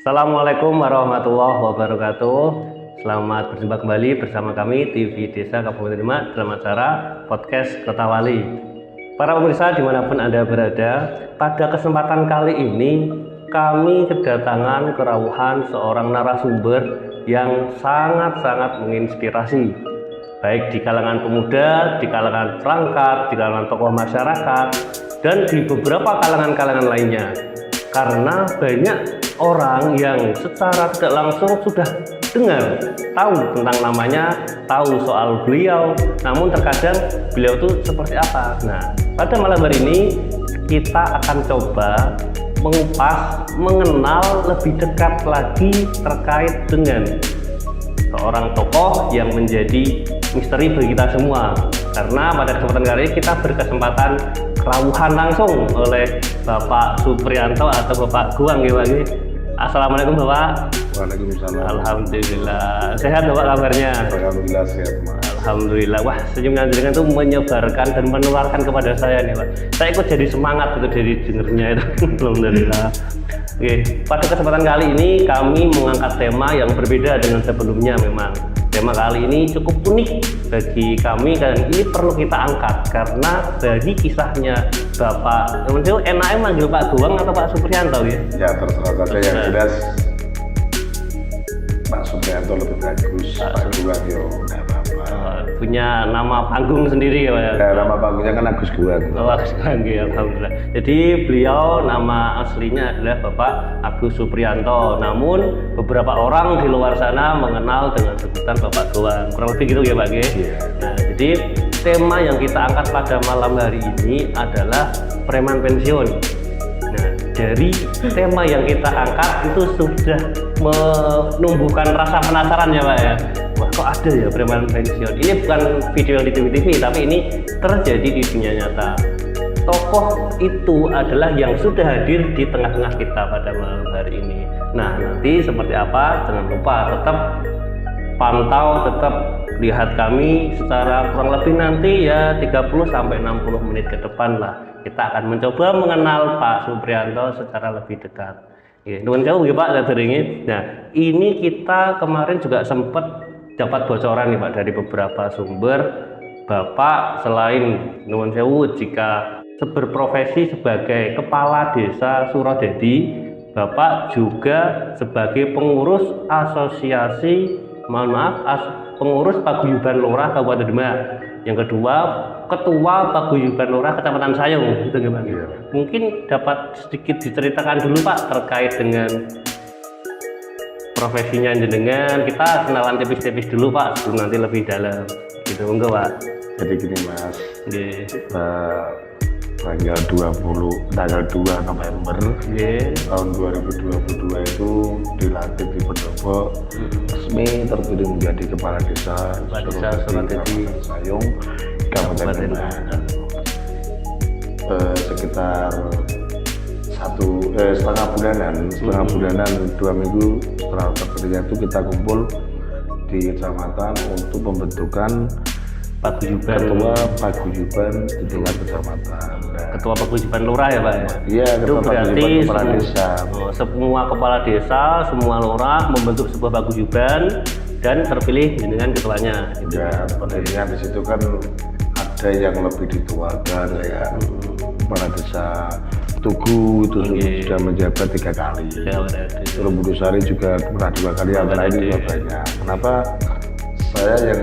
Assalamualaikum warahmatullahi wabarakatuh. Selamat berjumpa kembali bersama kami TV Desa Kabupaten Demak dalam acara podcast Kota Wali. Para pemirsa dimanapun Anda berada, pada kesempatan kali ini kami kedatangan kerawuhan seorang narasumber yang sangat-sangat menginspirasi, baik di kalangan pemuda, di kalangan perangkat, di kalangan tokoh masyarakat, dan di beberapa kalangan-kalangan lainnya. Karena banyak orang yang secara tidak langsung sudah dengar, tahu tentang namanya, tahu soal beliau, namun terkadang beliau itu seperti apa. Nah, pada malam hari ini kita akan coba mengupas, mengenal lebih dekat lagi terkait dengan seorang tokoh yang menjadi misteri bagi kita semua. Karena pada kesempatan kali ini kita berkesempatan kerawuhan langsung oleh Bapak Supriyanto atau Bapak Guang ya Pak. Assalamualaikum Bapak. Waalaikumsalam. Alhamdulillah. Sehat Bapak kabarnya? Alhamdulillah sehat Mas. Alhamdulillah. Wah, senyumnya jenengan itu menyebarkan dan menularkan kepada saya nih Pak. Saya ikut jadi semangat itu dari dengernya itu. Alhamdulillah. Oke, pada kesempatan kali ini kami mengangkat tema yang berbeda dengan sebelumnya memang. Tema kali ini cukup unik bagi kami dan ini perlu kita angkat karena dari kisahnya Bapak, enaknya manggil Pak Guang atau Pak Supriyanto ya? Ya terserah saja yang jelas Pak Supriyanto lebih bagus, Pak Guang yo nggak apa-apa. Punya nama panggung sendiri ya Pak ya? Ya, nama panggungnya kan Agus Guang. Oh, Agus Guang ya, alhamdulillah. Jadi beliau nama aslinya adalah Bapak Agus Supriyanto. Namun beberapa orang di luar sana mengenal dengan sebutan Bapak Guang. Kurang lebih gitu ya Pak ya? Nah, jadi tema yang kita angkat pada malam hari ini adalah preman pensiun. Nah, dari tema yang kita angkat itu sudah menumbuhkan rasa penasaran ya Pak ya. Wah, kok ada ya preman pensiun? Ini bukan video yang di TV, tapi ini terjadi di dunia nyata. Tokoh itu adalah yang sudah hadir di tengah-tengah kita pada malam hari ini. Nah, nanti seperti apa? Jangan lupa tetap pantau, tetap lihat kami secara kurang lebih nanti ya 30-60 menit ke depan lah. Kita akan mencoba mengenal Pak Supriyanto secara lebih dekat. Nuwun jauh ya Pak, saya ingin. Nah, ini kita kemarin juga sempat dapat bocoran nih Pak dari beberapa sumber. Bapak selain nuwun sewu jika berprofesi sebagai kepala desa Surodadi, Bapak juga sebagai pengurus asosiasi, pengurus Paguyuban Lurah Kabupaten Demak. Yang kedua, Ketua Paguyuban Lurah Kecamatan Sayung, gitu Pak. Mungkin dapat sedikit diceritakan dulu Pak terkait dengan profesinya jenengan. Kita kenalan tipis-tipis dulu Pak sebelum nanti lebih dalam. Gitu enggak Pak? Jadi gini Mas. Nggih. Tanggal 2 November tahun 2022 itu dilantik di Pendopo, resmi terpilih menjadi kepala desa Surodadi Sayung Kabupaten Demak. Sekitar setengah bulanan 2 minggu setelah terpilihnya itu kita kumpul di kecamatan untuk pembentukan Ketua Paguyuban di tingkat kecamatan. Ketua Paguyuban Lurah ya Pak? Iya, itu berarti kepala desa. Semua kepala desa, semua lurah membentuk sebuah paguyuban dan terpilih dengan ketuanya. Ya, pentingnya di situ kan ada yang lebih dituakan kayak kepala desa Tugu itu sudah menjabat 3 kali. Ya, Terus Budusari juga pernah 2 kali, yang lain juga banyak. Kenapa saya yang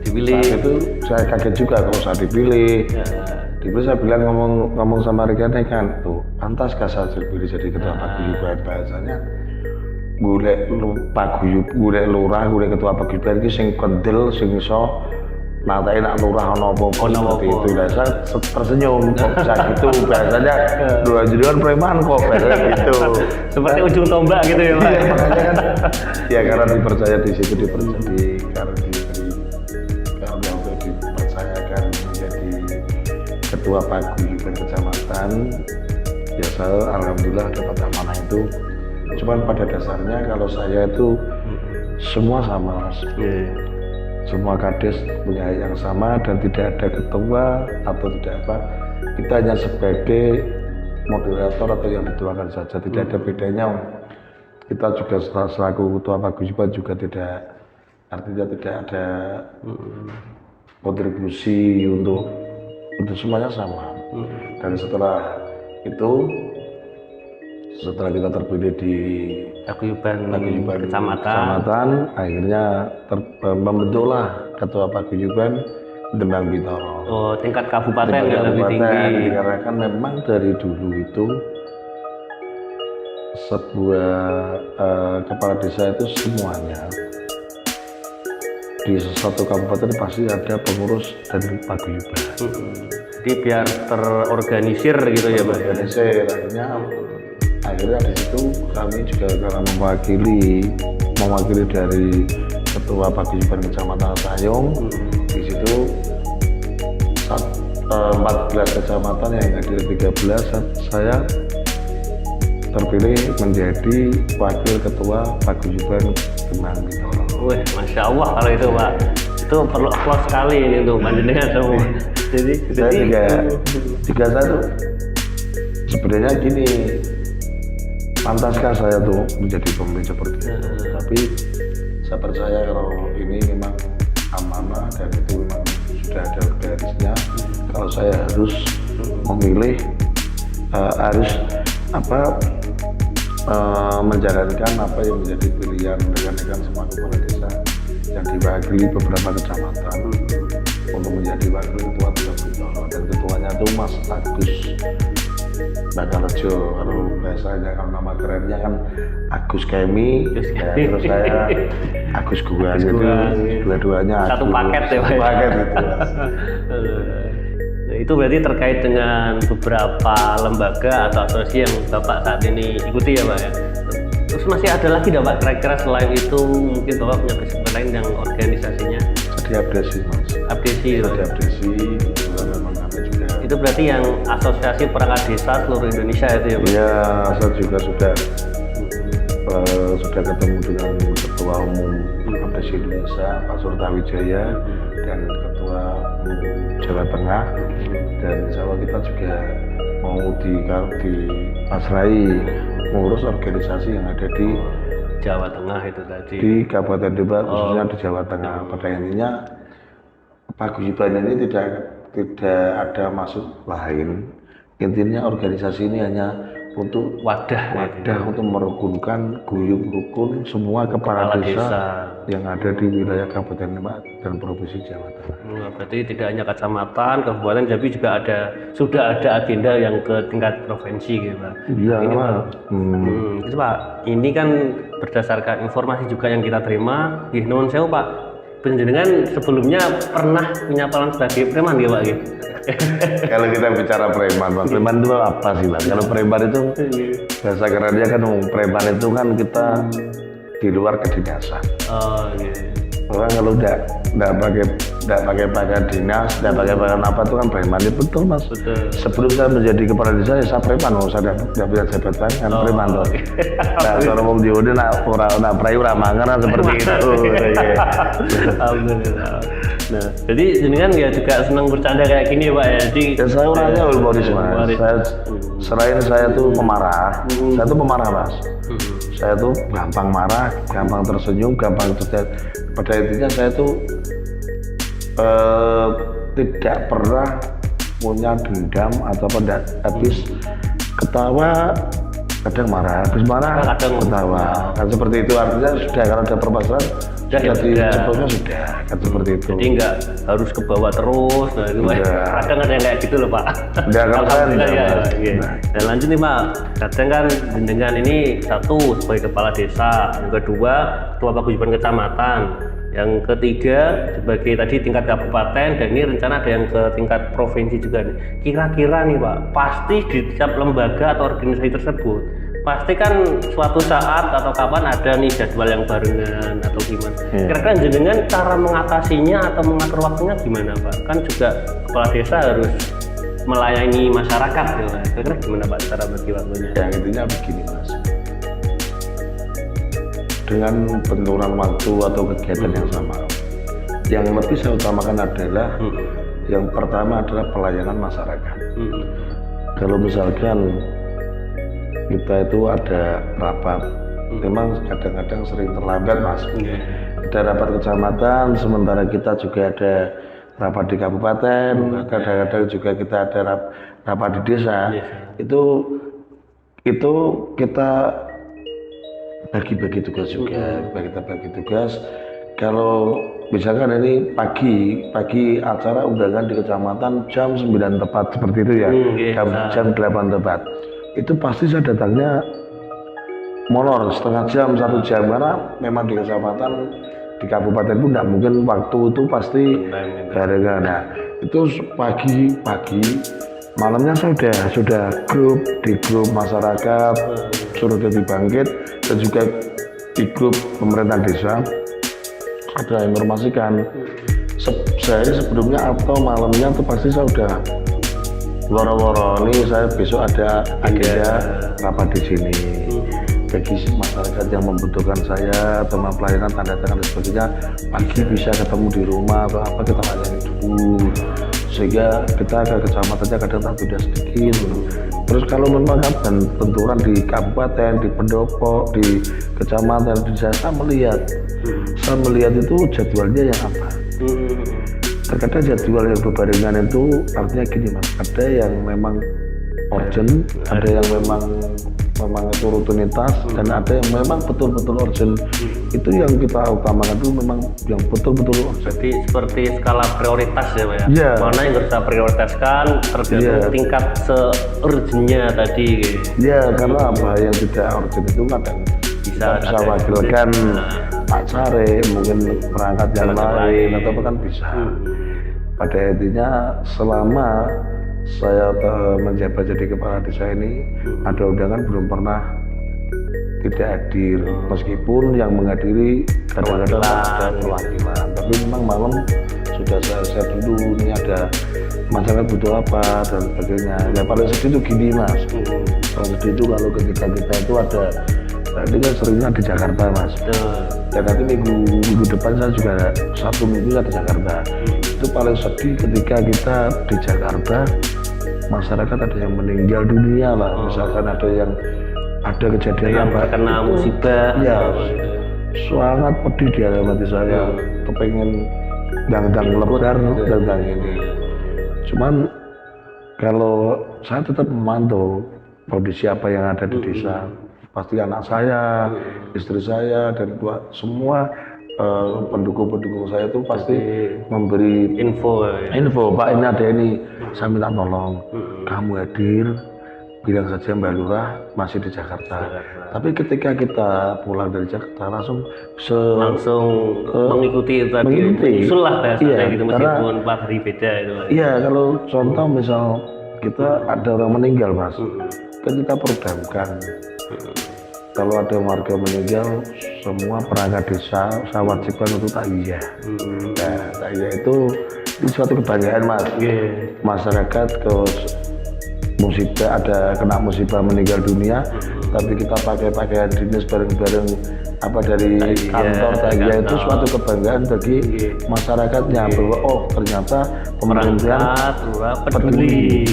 dipilih itu saya kaget juga kalau saya dipilih. Dipilih saya bilang ngomong sama rekannya kan, tuh pantas gak saya terpilih jadi ketua paguyuban, bahasanya golek lurah, golek ketua paguyuban iki sing kendel, sing iso natai nak lurah ono apa-apa seperti itu. Lah saya tersenyum kok bisa gitu, bahasanya dua jadian preman kok bahasa gitu. Seperti ujung tombak gitu ya Pak. Makanya kan ya karena dipercaya di situ, karena dipercayakan menjadi ketua paguyuban kecamatan, ya saya alhamdulillah dapat amanah itu. Cuman pada dasarnya kalau saya itu semua sama, semua kades punya yang sama dan tidak ada ketua atau tidak apa. Kita hanya sebagai moderator atau yang dituakan saja, tidak ada bedanya. kita juga selaku ketua paguyuban juga artinya tidak ada kontribusi untuk semuanya sama. Dan setelah kita terpilih di paguyuban kecamatan, akhirnya membentuklah ketua paguyuban Demang Bintoro. Oh, tingkat kabupaten yang lebih tinggi. Dikarenakan memang dari dulu itu sebuah kepala desa itu semuanya di satu kabupaten pasti ada pengurus dan paguyuban. Jadi biar terorganisir gitu ya Pak. Organisir, akhirnya di situ kami juga karena mewakili dari ketua paguyuban kecamatan Sayong. Di situ 14 kecamatan yang hadir 13, saya terpilih menjadi wakil ketua paguyuban Demang Bintoro. Wih, Masya Allah kalau itu Pak, itu perlu applause sekali ini untuk panjenengan semua. Jadi saya tuh sebenarnya gini, pantaskah saya tuh menjadi pemimpin seperti itu? Tapi saya percaya kalau ini memang amanah dan itu memang sudah ada garisnya. Kalau saya harus memilih, harus menjalankan apa yang menjadi pilihan rekan-rekan semua kepala desa yang diwakili beberapa kecamatan untuk menjadi wakil ketua Demang Bintoro, dan ketuanya itu Mas Agus Bakarejo. Kalau biasanya kalau nama kerennya kan Agus Kemi, ya, terus saya Agus Gua gitu. Dua-duanya satu paket ya Pak. Paket gitu. Nah, itu berarti terkait dengan beberapa lembaga atau asosiasi yang Bapak saat ini ikuti ya Pak ya. Terus masih ada lagi tidak Pak kira-kira selain itu, mungkin Bapak punya kesibukan lain yang organisasinya? Jadi abdesi Mas. Abdesi ya? Jadi abdesi, memang kami juga. Itu berarti yang asosiasi perangkat desa seluruh Indonesia itu ya Pak? Iya, saya juga sudah ketemu dengan Ketua Umum Abdesi Indonesia Pak Surtawijaya dan Ketua Jawa Tengah, dan insya Allah kita juga mau dipasrai mengurus organisasi yang ada di Jawa Tengah itu tadi. Di Kabupaten Demak, khususnya di Jawa Tengah. Pada intinya paguyuban ini tidak ada maksud lain. Intinya organisasi ini hanya untuk wadah untuk merukunkan, guyup rukun semua kepala desa yang ada di wilayah Kabupaten Demak dan Provinsi Jawa Tengah. Berarti tidak hanya kecamatan, kabupaten, tapi juga sudah ada agenda yang ke tingkat provinsi gitu Pak. Iya ini Pak. Itu Pak, ini kan berdasarkan informasi juga yang kita terima. Nuwun sewu Pak, panjenengan sebelumnya pernah punya peran sebagai preman ya Pak gitu? Kalau kita bicara preman, Pak, preman itu apa sih Pak? Kalau preman itu bahasa kerennya kan preman itu kan kita di luar kedinasan. Oh iya. Orang kalau tidak pakai pakaian dinas, tidak pakai pakaian apa itu kan preman. Ya, betul Mas. Betul. Sebelum saya menjadi kepala desa, ya saya preman. Saya tidak punya jabatan kan preman tuh. Nah, kalau mau diundi nak prayu ramangan seperti itu. Alhamdulillah. Nah, jadi jenengan ya juga senang bercanda kayak gini Pak ya. Jadi ya, saya orangnya humoris Mas. Selain saya tuh pemarah, saya tuh pemarah Mas. Saya tuh gampang marah, gampang tersenyum, gampang terjadi. Pada intinya saya tuh tidak pernah punya dendam atau habis ketawa kadang marah, habis marah kadang ketawa. Kan seperti itu, artinya sudah kalau ada permasalahan sebelumnya sudah kan seperti itu. Jadi nggak harus ke bawah terus. Nah, itu kadang ada yang kayak gitu loh Pak. Udah kalau saya Dan lanjut nih Pak, kadang kan dengan ini satu sebagai kepala desa, yang kedua ketua paguyuban kecamatan, yang ketiga sebagai tadi tingkat kabupaten, dan ini rencana ada yang ke tingkat provinsi juga nih. Kira-kira nih Pak, pasti di setiap lembaga atau organisasi tersebut pasti kan suatu saat atau kapan ada nih jadwal yang barengan atau gimana. Kira-kira jenengan cara mengatasinya atau mengatur waktunya gimana Pak? Kan juga kepala desa harus melayani masyarakat ya Pak. Kira-kira gimana Pak cara bagi waktunya? Ya intinya begini Mas, dengan benturan waktu atau kegiatan yang sama, yang lebih saya utamakan adalah yang pertama adalah pelayanan masyarakat. Kalau misalkan kita itu ada rapat memang kadang-kadang sering terlambat mas. Ada rapat kecamatan, sementara kita juga ada rapat di kabupaten, kadang-kadang juga kita ada rapat di desa. Itu kita bagi-bagi tugas juga, kita bagi tugas. Kalau misalkan ini pagi acara undangan di kecamatan jam 9 tepat seperti itu ya, jam 8 tepat. Itu pasti saya datangnya molor setengah jam, 1 jam, karena memang di kecamatan, di kabupaten pun tidak mungkin waktu itu pasti barengan. Nah, itu pagi malamnya sudah di grup masyarakat suruh jadi bangkit, dan juga di grup pemerintah desa ada informasikan sehari sebelumnya atau malamnya itu pasti saya udah woro-woro nih, saya besok ada agenda rapat di sini. Bagi masyarakat yang membutuhkan saya atau pelayanan tanda tangan dan sebagainya, pagi bisa ketemu di rumah atau apa, kita layani dulu sehingga kita ke kecamatannya kadang tak beda sedikit. Terus kalau memang ada benturan di kabupaten, di pendopo, di kecamatan, di desa, saya melihat itu jadwalnya yang apa. Terkadang jadwal yang berbarengan itu artinya gini mas, ada yang memang urgent, ada yang memang itu rutinitas, dan ada yang memang betul-betul urgent. Itu yang kita utamakan itu memang yang betul-betul urgent. Jadi seperti skala prioritas ya Pak ya? Mana yang harus kita prioritaskan tergantung tingkat se-urgentnya tadi. Ya, karena apa yang tidak urgent itu kadang bisa wakilkan Pak Care, mungkin perangkat yang lain, atau kan bisa. Pada intinya selama saya menjabat jadi kepala desa ini, ada undangan belum pernah tidak hadir, meskipun yang menghadiri kadang-kadang ada perwakilan, tapi memang malam sudah saya dulu, ini ada masyarakat butuh apa dan sebagainya. Ya paling sedih itu gini mas, paling sedih itu kalau ketika kita itu ada, ini kan seringnya di Jakarta mas, dan nanti minggu depan saya juga 1 minggu saya di Jakarta. Itu paling sedih ketika kita di Jakarta, masyarakat ada yang meninggal dunia lah, misalkan ada kejadian yang terkena musibah, ya sangat pedih di dalam hati saya, kepengen dang lebar tentang ini. Cuman kalau saya tetap memantau kondisi apa yang ada di desa, pasti anak saya, istri saya, dan semua pendukung saya itu pasti memberi info, Pak ini ada ini, saya minta tolong kamu hadir, bilang saja Mbak Lurah masih di Jakarta. Tapi ketika kita pulang dari Jakarta langsung mengikuti tadi, usul lah bahasanya gitu, meskipun 4 hari beda itu. Iya, kalau contoh misal kita ada orang meninggal mas, kan kita perdamkan. Kalau ada warga meninggal, semua perangkat desa saya wajibkan untuk takziah. Nah, takziah itu suatu kebanggaan mas. Masyarakat ke musibah, ada kena musibah meninggal dunia, tapi kita pakai pakaian dinas bareng-bareng apa dari kantor takziah, itu suatu kebanggaan bagi masyarakatnya bahwa oh ternyata pemerintahan peduli.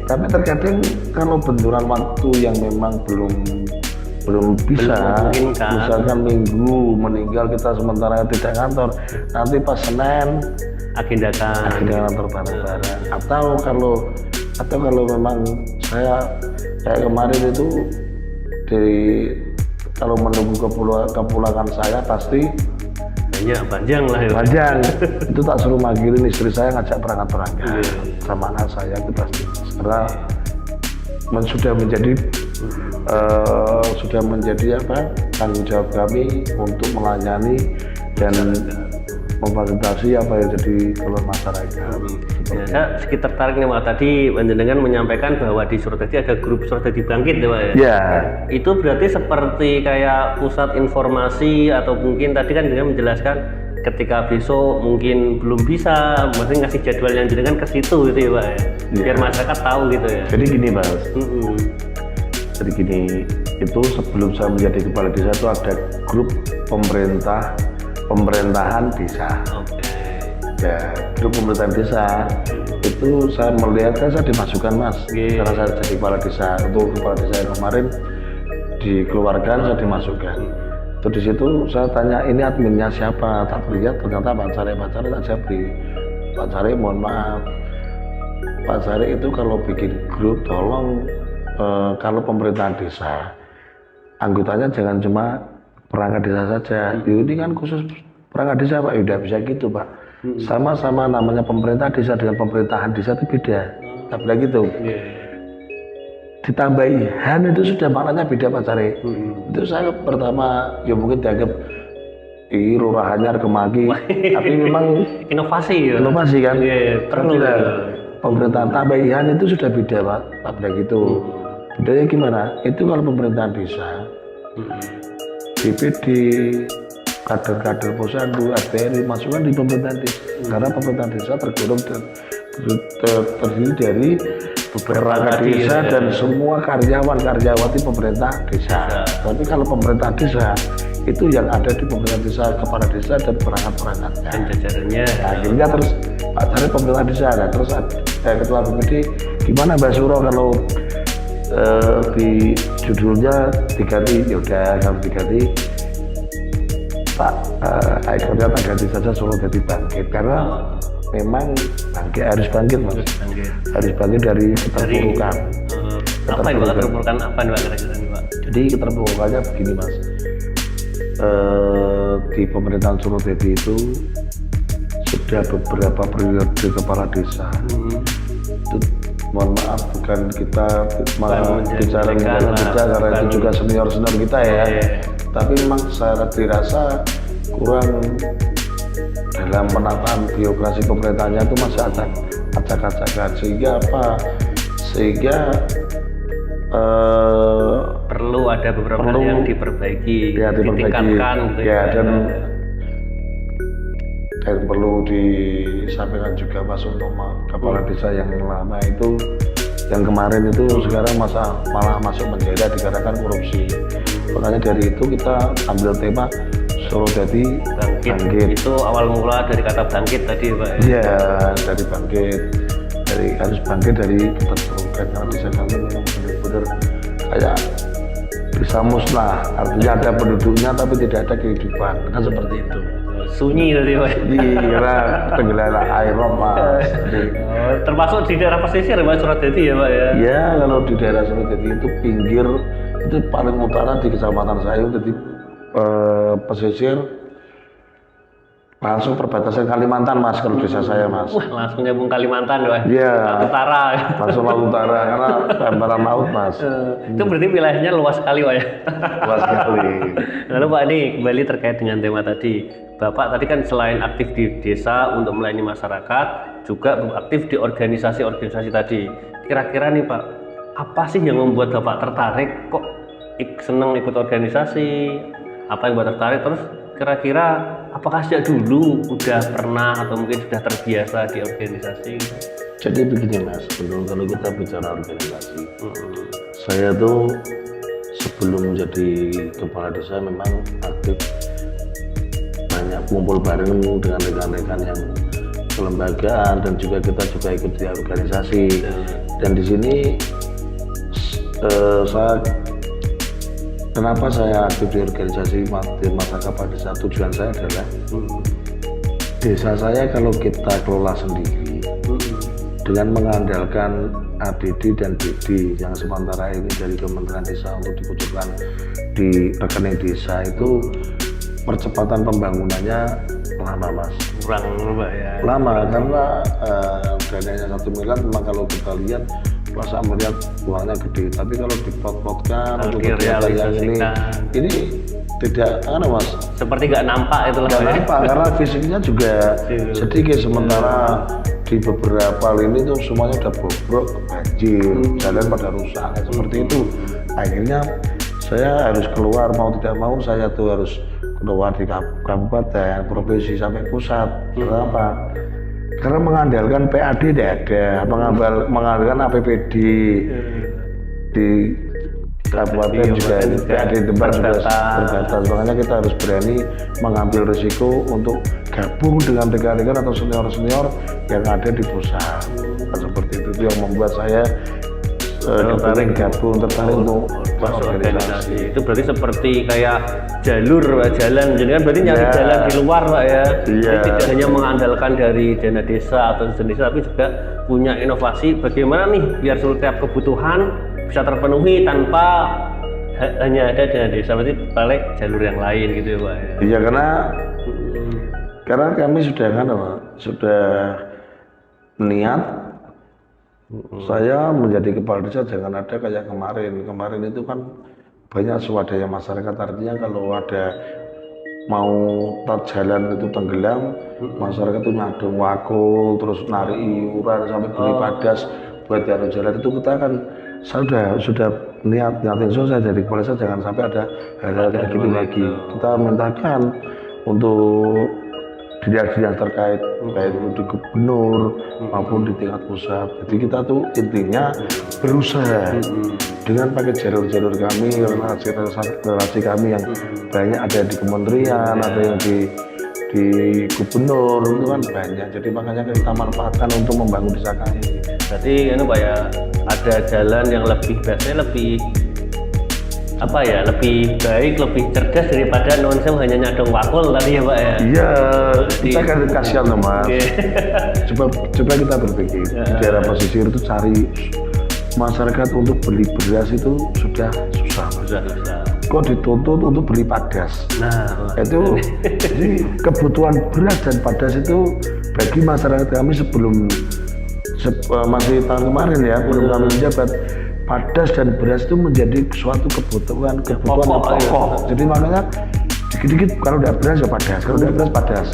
Tapi terkadang kalau benturan waktu yang memang belum bisa, misalkan minggu meninggal kita sementara tidak kantor, nanti pas Senin agendakan kantor bareng-bareng. Atau kalau memang saya kayak kemarin itu kalau menunggu kepulangan saya pasti panjang lah ya. Panjang. Itu tak suruh manggilin istri saya, ngajak perangkat sama anak saya itu pasti. Karena sudah menjadi tanggung jawab kami untuk melayani dan memfasilitasi apa yang jadi keluhan masyarakat. Ya, saya sedikit tertarik nih Pak, tadi panjenengan menyampaikan bahwa di Suradadi ada grup Suradadi Bangkit ya Pak ya? Ya. Itu berarti seperti kayak pusat informasi, atau mungkin tadi kan dia menjelaskan ketika besok mungkin belum bisa, mesti ngasih jadwal yang jenengan ke situ gitu ya Pak ya? Biar masyarakat tahu gitu ya. Jadi gini Mas, jadi gini, itu sebelum saya menjadi kepala desa itu ada grup pemerintahan desa. Ya, grup pemerintahan desa itu saya melihat saya dimasukkan Mas, karena saya jadi kepala desa. Untuk kepala desa yang kemarin dikeluarkan, saya dimasukkan. Terus di situ saya tanya, ini adminnya siapa? Tak lihat ternyata Pak Sari tak Jabri. Pak Sari, mohon maaf, Pak Sari itu kalau bikin grup tolong kalau pemerintahan desa anggotanya jangan cuma perangkat desa saja. Ini kan khusus perangkat desa Pak. Udah bisa gitu Pak. Sama-sama namanya pemerintah desa dengan pemerintahan desa itu beda. Tak bilang gitu. Ditambahi Han itu sudah maknanya beda Pak Sari. Itu saya pertama ya mungkin dianggap lurahannya kemaki, tapi memang inovasi ya. Inovasi kan. Perlu. Pemerintahan tambahan itu sudah beda Pak. Tak bilang gitu. Bedanya gimana? Itu kalau pemerintahan desa, DPD, kader-kader posyandu, RT masukkan di pemerintahan desa. Karena pemerintahan desa tergolong terdiri dari perangkat desa dan semua karyawan-karyawati pemerintah desa. Tapi kalau pemerintah desa itu yang ada di pemerintah desa, kepala desa dan perangkat-perangkatnya. Dan jajarannya. Akhirnya terus Pak Cari pemerintah desa, nah, terus ketua BPD gimana Mbak Suro kalau di judulnya diganti, ya udah kalau diganti Pak akhirnya tak ganti saja Solo jadi Bangkit karena memang harus bangkit Mas. Harus bangkit dari keterpurukan. Apa yang keterpurukan apa nih Pak kira-kira nih Pak? Jadi keterpurukannya begini Mas. Di pemerintahan Solo Dedi itu sudah beberapa periode kepala desa. Itu mohon maaf bukan kita bicara karena itu juga senior kita ya. Tapi memang saya dirasa kurang dalam penataan birokrasi pemerintahnya itu masih acak-acakan. Sehingga apa? Sehingga perlu ada beberapa hal yang diperbaiki, ya, ditingkatkan gitu ya. Dan perlu disampaikan juga Mas untuk kepala desa yang lama itu, yang kemarin itu sekarang malah masuk penjara dikarenakan korupsi. Makanya dari itu kita ambil tema Solo Dedi Bangkit. Itu awal mula dari kata bangkit tadi Pak. Iya, dari bangkit, harus bangkit dari keterpurukan karena desa kami memang benar-benar kayak bisa musnah, artinya ada penduduknya tapi tidak ada kehidupan, kan seperti itu. Sunyi tadi Pak. Kira tenggelam air Mas. Termasuk di daerah pesisir Pak Suradadi ya Pak ya. Ya kalau di daerah Suradadi itu pinggir itu paling utara di kecamatan saya, jadi pesisir langsung perbatasan Kalimantan Mas kalau desa saya Mas. Wah langsung nyambung Kalimantan Pak. Iya. Utara. Langsung laut utara karena gambaran laut Mas. Itu berarti wilayahnya luas sekali Pak ya. Luas sekali. Lalu Pak ini kembali terkait dengan tema tadi. Bapak tadi kan selain aktif di desa untuk melayani masyarakat, juga aktif di organisasi-organisasi tadi. Kira-kira nih Pak, apa sih yang membuat Bapak tertarik kok seneng ikut organisasi? Apa yang buat tertarik? Terus kira-kira apakah sejak dulu udah pernah atau mungkin sudah terbiasa di organisasi? Jadi begini Mas, kalau kita bicara organisasi, saya tuh sebelum menjadi kepala desa memang aktif banyak kumpul bareng dengan rekan-rekan yang kelembagaan dan juga kita juga ikut di organisasi. Dan di sini kenapa saya aktif di organisasi di masa kepala desa, tujuan saya adalah desa saya kalau kita kelola sendiri dengan mengandalkan ADD dan BD yang sementara ini dari Kementerian Desa untuk dikucurkan di rekening desa itu percepatan pembangunannya lama Mas. Kurang Pak ya. Lama karena dananya 1 miliar memang kalau kita lihat masa melihat uangnya gede, tapi kalau dipot-potkan untuk kegiatan yang ini tidak Mas. Seperti nggak nampak itu lah. Nggak nampak karena fisiknya juga sedikit, sementara di beberapa lini tuh semuanya udah bobrok, banjir, jalan pada rusak seperti itu. Akhirnya saya harus keluar, mau tidak mau saya tuh harus keluar di kabupaten, provinsi sampai pusat. Kenapa? Karena mengandalkan PAD tidak ada, mengandalkan APBD di kabupaten juga PAD tempat juga terbatas. Makanya kita harus berani mengambil risiko untuk gabung dengan rekan-rekan atau senior-senior yang ada di pusat. Seperti itu yang membuat saya tertarik gabung, tertarik untuk masuk organisasi. Itu berarti seperti kayak jalur Pak, jalan. Jadi kan berarti nyari jalan di luar Pak ya. Jadi tidak hanya mengandalkan dari dana desa atau desa, tapi juga punya inovasi bagaimana nih biar setiap kebutuhan bisa terpenuhi tanpa hanya ada dana desa, berarti balik jalur yang lain gitu ya Pak ya. Iya, karena kami sudah sudah niat saya menjadi kepala desa jangan ada kayak kemarin itu kan banyak swadaya masyarakat, artinya kalau ada mau jalan itu tenggelam, masyarakat itu nyadong wakul terus narik iuran sampai beli padas buat jalan itu kita kan sudah niatin saya jadi kepala desa jangan sampai ada hal-hal kayak gitu lagi. Kita mintakan untuk dinas-dinas terkait baik itu di gubernur maupun di tingkat pusat. Jadi kita tuh intinya berusaha dengan pakai jalur-jalur kami, relasi kami yang banyak ada di kementerian, ada yang di gubernur itu kan banyak. Jadi makanya kita manfaatkan untuk membangun desa kami. Berarti ini Pak ya, ada jalan yang biasanya lebih lebih baik, lebih cerdas daripada non-sew hanya nyadong wakul tadi ya Pak ya. Iya, kita kan kasihan Mas. Coba kita berpikir di daerah pesisir itu cari masyarakat untuk beli beras itu sudah susah. Kok dituntut untuk beli padas. Nah, itu jadi kebutuhan beras dan padas itu bagi masyarakat kami sebelum masih tahun kemarin ya, belum kami menjabat, padas dan beras itu menjadi suatu kebutuhan pokok. Jadi makanya dikit-dikit kalau udah beras ya padas, kalau udah beras padas.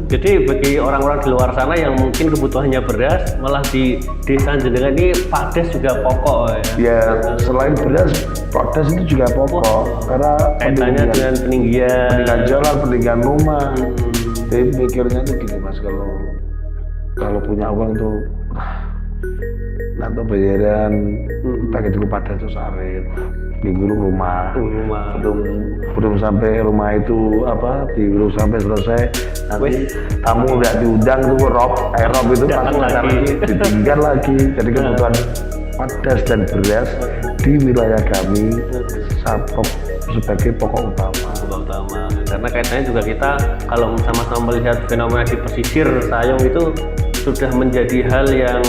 Jadi bagi orang-orang di luar sana yang mungkin kebutuhannya beras, malah di desa jenengan ini padas juga pokok ya. Ya, selain beras, padas itu juga pokok karena kaitannya dengan peninggian jalan, peninggian rumah. Jadi mikirnya tuh gini Mas, kalau punya uang tuh nanti bayaran pakai dulu padas itu sehari minggu rumah. Belum sampai rumah itu belum sampai selesai nanti tamu udah diundang tuh rob itu langsung lagi ditinggal lagi. Jadi kebutuhan padas dan beras di wilayah kami sebagai pokok utama. Karena kaitannya juga kita kalau sama-sama melihat fenomena di pesisir Sayong itu sudah menjadi hal yang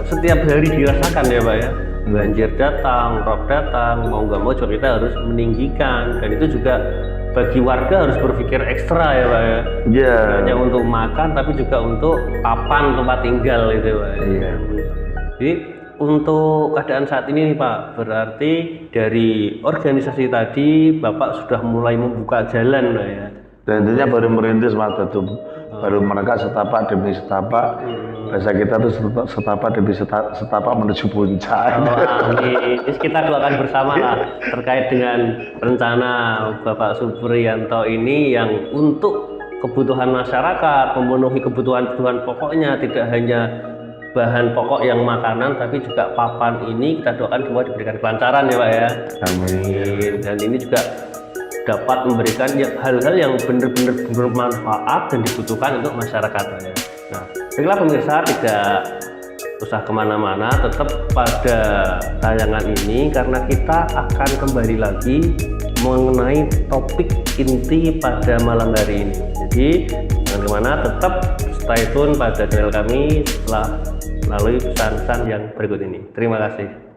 setiap hari dirasakan ya Pak ya. Banjir datang, rob datang, mau nggak mau juga kita harus meninggikan, dan itu juga bagi warga harus berpikir ekstra ya Pak ya. Iya. Hanya untuk makan tapi juga untuk papan tempat tinggal itu Pak. Iya. Jadi untuk keadaan saat ini nih Pak, berarti dari organisasi tadi Bapak sudah mulai membuka jalan Pak ya. Dan intinya baru merintis Mas, baru mereka setapak demi setapak. Bahasa kita tuh setapak demi setapak menuju puncak. Amin. Terus kita doakan bersama lah terkait dengan rencana Bapak Supriyanto ini yang untuk kebutuhan masyarakat, memenuhi kebutuhan pokoknya, tidak hanya bahan pokok yang makanan tapi juga papan ini kita doakan semua diberikan kelancaran ya Pak ya. Amin. Dan ini juga dapat memberikan hal-hal yang benar-benar bermanfaat dan dibutuhkan untuk masyarakat ya. Nah, baiklah pemirsa, tidak usah kemana-mana, tetap pada tayangan ini karena kita akan kembali lagi mengenai topik inti pada malam hari ini. Jadi jangan kemana, tetap stay tune pada channel kami setelah melalui pesan-pesan yang berikut ini. Terima kasih.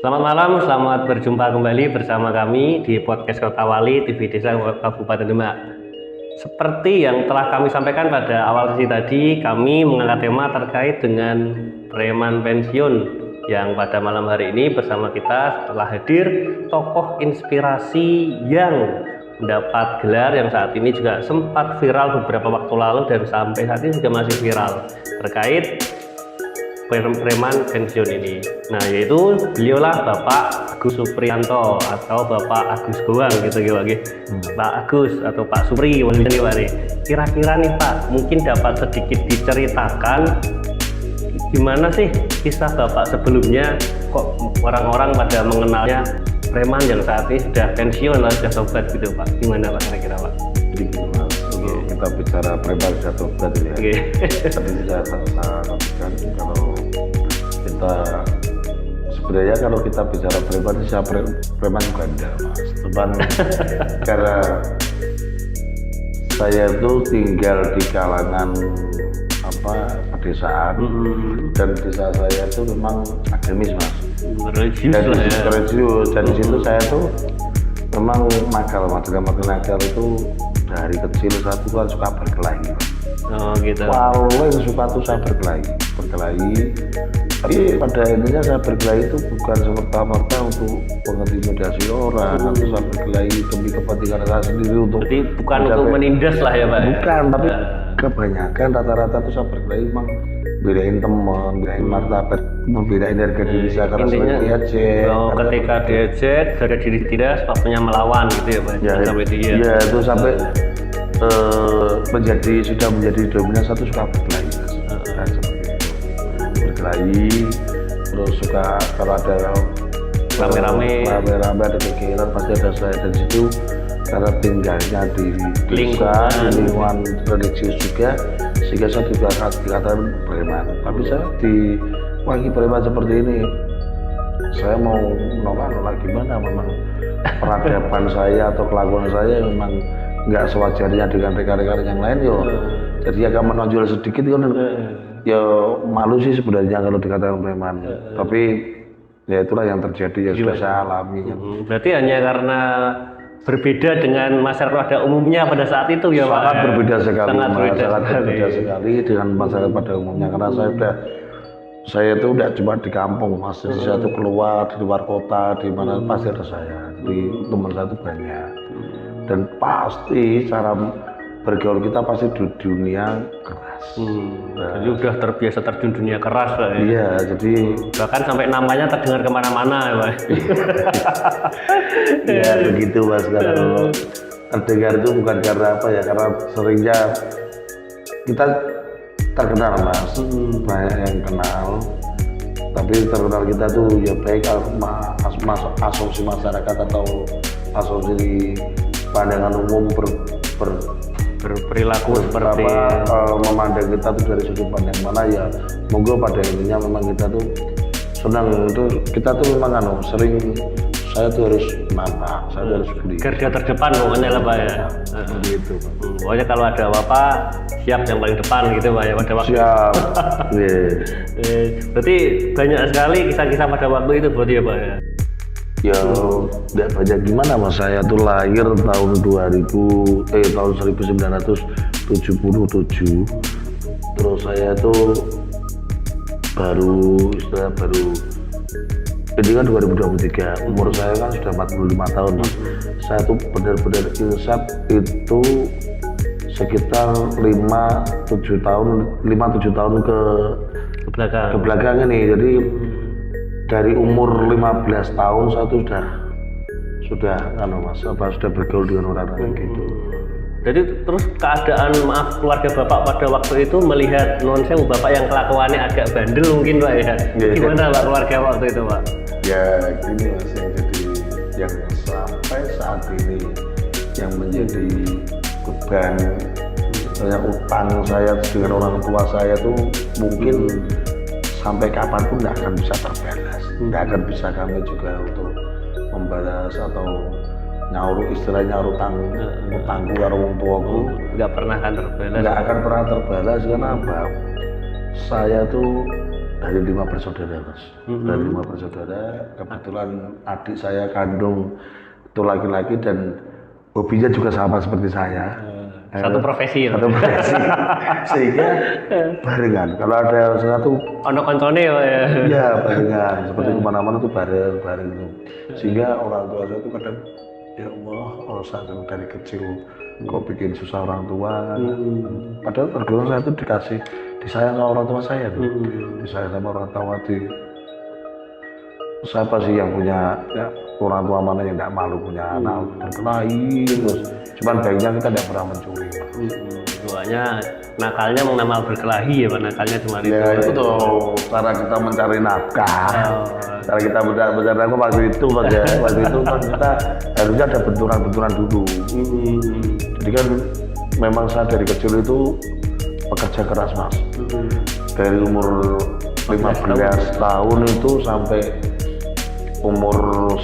Selamat malam, selamat berjumpa kembali bersama kami di podcast Kota Wali TV Desa Kabupaten Demak. Seperti yang telah kami sampaikan pada awal sesi tadi, kami mengangkat tema terkait dengan preman pensiun yang pada malam hari ini bersama kita telah hadir tokoh inspirasi yang mendapat gelar yang saat ini juga sempat viral beberapa waktu lalu dan sampai saat ini juga masih viral terkait preman pensiun ini. Nah, yaitu beliaulah Bapak Agus Supriyanto atau Bapak Agus Goang gitu Pak Agus atau Pak Supri. Kira-kira nih Pak, mungkin dapat sedikit diceritakan gimana sih kisah Bapak sebelumnya, kok orang-orang pada mengenalnya preman yang saat ini sudah pensiun atau sudah tobat gitu Pak. Gimana Pak kira-kira Pak? Kita bicara preman sudah tobat ya. Tadi saya sampaikan kalau kita sebenarnya kalau kita bicara preman, siapa preman juga enggak Mas. Teman karena saya itu tinggal di kalangan pedesaan dan desa saya itu memang agamis Mas. Religius dan di situ saya tuh memang nakal Mas. Dalam arti nakal itu dari kecil saya tuh kan suka berkelahi. Oh gitu. Paling suka tuh saya berkelahi. Tapi pada intinya saya berkelahi itu bukan semerta-merta untuk mengintimidasi orang atau saya berkelahi demi kepentingan saya sendiri untuk. Berarti bukan untuk menindas lah ya Pak? Bukan, tapi kebanyakan rata-rata tuh saya berkelahi memang bedain teman, bedain martabat, membedain harga diri saya karena sering diejek. Ketika diejek, harga diri tidak, waktunya melawan gitu ya Pak? Sampai dia. Iya, itu sampai sudah menjadi dominan satu suka berkelahi. Berkelahi, terus suka kalau ada rame-rame ada kegiatan pasti ada saya dan situ karena tinggalnya di desa, di lingkungan religius juga, sehingga saya juga dikatakan preman. Tapi saya diwakili preman seperti ini, saya mau nolak gimana? Memang peradaban saya atau kelakuan saya memang nggak sewajarnya dengan rekan-rekan yang lain yo. Jadi agak menonjol sedikit kan, ya malu sih sebenarnya kalau dikatakan preman. Tapi ya itulah yang terjadi ya sudah saya alami. Berarti hanya karena berbeda dengan masyarakat pada umumnya pada saat itu ya Pak? Sangat berbeda sekali, sangat berbeda sekali dengan masyarakat pada umumnya karena saya itu udah cuma di kampung Mas, jadi saya tuh keluar di luar kota di mana pasti ada saya, jadi teman saya itu banyak dan pasti cara bergaul kita pasti di dunia keras. Jadi udah terbiasa terjun dunia keras Pak ya? Iya, jadi bahkan sampai namanya terdengar kemana-mana ya Pak? Ya begitu Mas, kalau terdengar itu bukan karena apa ya, karena seringnya kita terkenal Mas, banyak yang kenal, tapi terkenal kita tuh ya baik asumsi masyarakat atau asumsi pandangan umum berperilaku seperti memandang kita tuh dari sudut pandang mana ya, monggo pada intinya memang kita tuh senang itu, kita tuh memang sering saya tuh harus nampak, saya tuh harus beli kerja terdepan pokoknya lah Pak ya. Begitu Pak. Pokoknya kalau ada apa siap yang paling depan gitu Pak ya pada waktu siap. Berarti banyak sekali kisah-kisah pada waktu itu berarti ya Pak ya? Ya nggak banyak gimana Mas, saya tuh lahir tahun 1977, terus saya tuh baru ini kan 2023, umur saya kan sudah 45 tahun Mas. Saya tuh benar-benar insaf itu sekitar 5-7 tahun ke belakang ini. Jadi dari umur 15 tahun saya tuh sudah bergaul dengan orang-orang gitu. Jadi terus keadaan keluarga Bapak pada waktu itu melihat nonsen Bapak yang kelakuannya agak bandel mungkin Pak ya? Gimana Pak keluarga waktu itu Pak? Ya gini Mas, yang sampai saat ini yang menjadi beban utang saya dengan orang tua saya tuh mungkin sampai kapanpun nggak akan bisa terbalas, nggak akan bisa kami juga untuk membalas atau istilahnya utangku karo wong tuaku nggak pernah akan terbalas. Nggak akan pernah terbalas karena apa? Saya tuh dari 5 bersaudara mas. Dari 5 bersaudara, kebetulan adik saya kandung itu laki-laki dan hobinya juga sama seperti saya. Satu profesi ya. Satu profesi. Sehingga barengan. Kalau ada sesuatu Ono koncone ya. iya barengan. Seperti kemana-mana tuh bareng itu. Sehingga orang tua saya tuh kadang ya Allah, kalau saya dari kecil kok bikin susah orang tua. Padahal tergolong saya tuh disayang sama orang tua saya tuh. Disayang sama orang tua siapa sih yang punya ya, orang tua mana yang tidak malu punya anak berkelahi terus cuman baiknya kita tidak pernah mencuri. Soalnya nakalnya mengenal berkelahi ya Pak, nakalnya cuma Ya itu tuh cara kita mencari nafkah. Cara kita mencari nafkah waktu itu kan kita harusnya ada benturan-benturan dulu. Jadi kan memang saya dari kecil itu pekerja keras mas. Dari umur 15 tahun itu sampai umur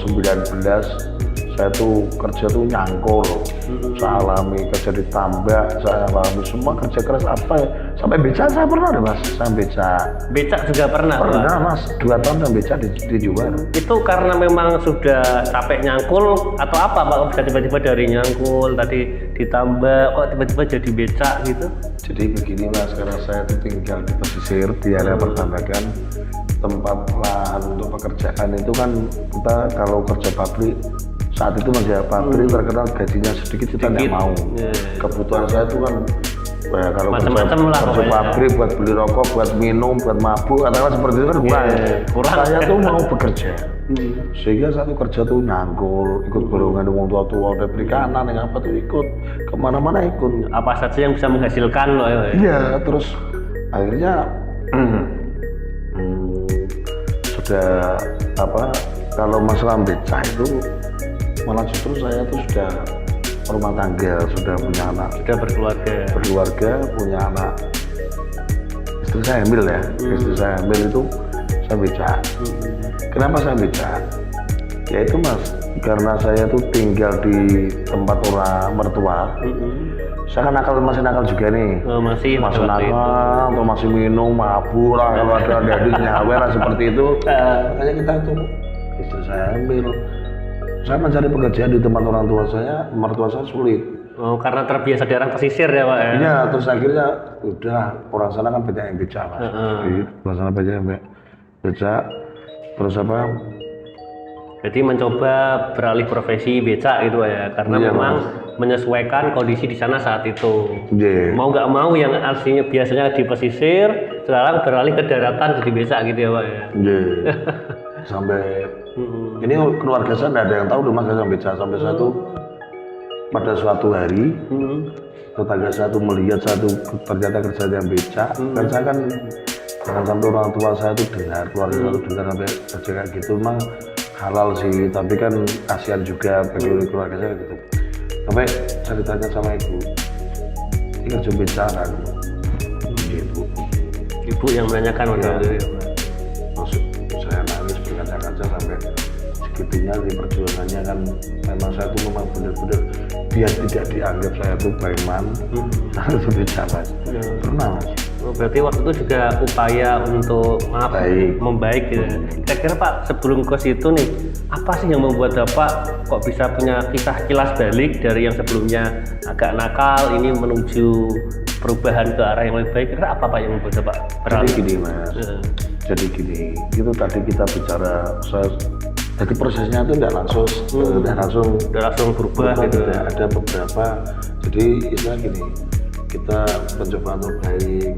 19 saya tuh kerja tuh nyangkul. Saya alami kerja di tambak, saya alami semua kerja keras apa ya. Sampai beca saya pernah deh mas, saya becak juga pernah mas, 2 tahun dan beca dijual. Itu karena memang sudah capek nyangkul atau apa Pak, bisa tiba-tiba dari nyangkul tadi ditambah kok tiba-tiba jadi becak gitu? Jadi begini mas, karena saya tuh tinggal di pesisir di area pertambangan, tempat lahan untuk pekerjaan itu kan kita kalau kerja pabrik saat itu masih pabrik terkenal gajinya sedikit kita tidak mau. Kebutuhan saya itu kan ya, kalau kerja pabrik buat beli rokok, buat minum, buat mabuk, katakanlah seperti itu kan kurang. Saya tuh mau bekerja. Sehingga satu kerja tuh nyangkul, ikut golongan wong tua-tua, udah perikanan, yang apa tuh ikut, kemana-mana ikut. Apa saja yang bisa menghasilkan loh ya? Iya, terus akhirnya sudah apa? Kalau masalah beca itu malah justru saya tuh sudah rumah tangga, sudah punya anak, sudah berkeluarga, punya anak. Istri saya hamil ya, istri saya hamil itu saya beca. Kenapa saya beca? Ya itu mas, karena saya tuh tinggal di tempat orang mertua. Saya kan masih nakal juga nih. Masih nakal, atau masih minum, mabuk lah, kalau ada adik nyawer seperti itu. Makanya kita tuh, istri saya hamil. Saya mencari pekerjaan di tempat orang tua saya, mertua saya sulit. Oh, karena terbiasa di orang pesisir ya Pak ya? Iya, terus akhirnya udah orang sana kan banyak yang beca mas. Orang sana banyak yang beca, terus apa? Jadi mencoba beralih profesi beca gitu ya, karena memang menyesuaikan kondisi di sana saat itu. Mau nggak mau yang aslinya biasanya di pesisir, sekarang beralih ke daratan jadi beca gitu ya Pak ya? Sampai ini keluarga saya nggak ada yang tahu rumah saya beca. Sampai saya tuh pada suatu hari tetangga saya tuh melihat saya tuh ternyata kerjanya beca. Dan saya kan jangan sampai orang tua saya tuh dengar, keluarga saya tuh dengar sampai kerja kayak gitu mah halal sih, tapi kan kasihan juga bagi keluarga saya gitu. Sampai saya ditanya sama ibu, ini kerja beca kan? Ibu yang menanyakan waktu itu. Terus saya nangis berkaca-kaca sampai segitunya di perjuangannya kan memang saya tuh memang benar-benar biar tidak dianggap saya tuh preman, harus beca mas. Pernah mas. Berarti waktu itu juga upaya untuk membaik gitu. Kira-kira Pak, sebelum ke situ nih, apa sih yang membuat Bapak kok bisa punya kisah kilas balik dari yang sebelumnya agak nakal ini menuju perubahan ke arah yang lebih baik? Kira apa Pak yang membuat Bapak beralih? Jadi gini mas, jadi gini, itu tadi kita bicara, jadi prosesnya itu tidak langsung berubah gitu. Ada beberapa, jadi istilah gini, kita mencoba untuk baik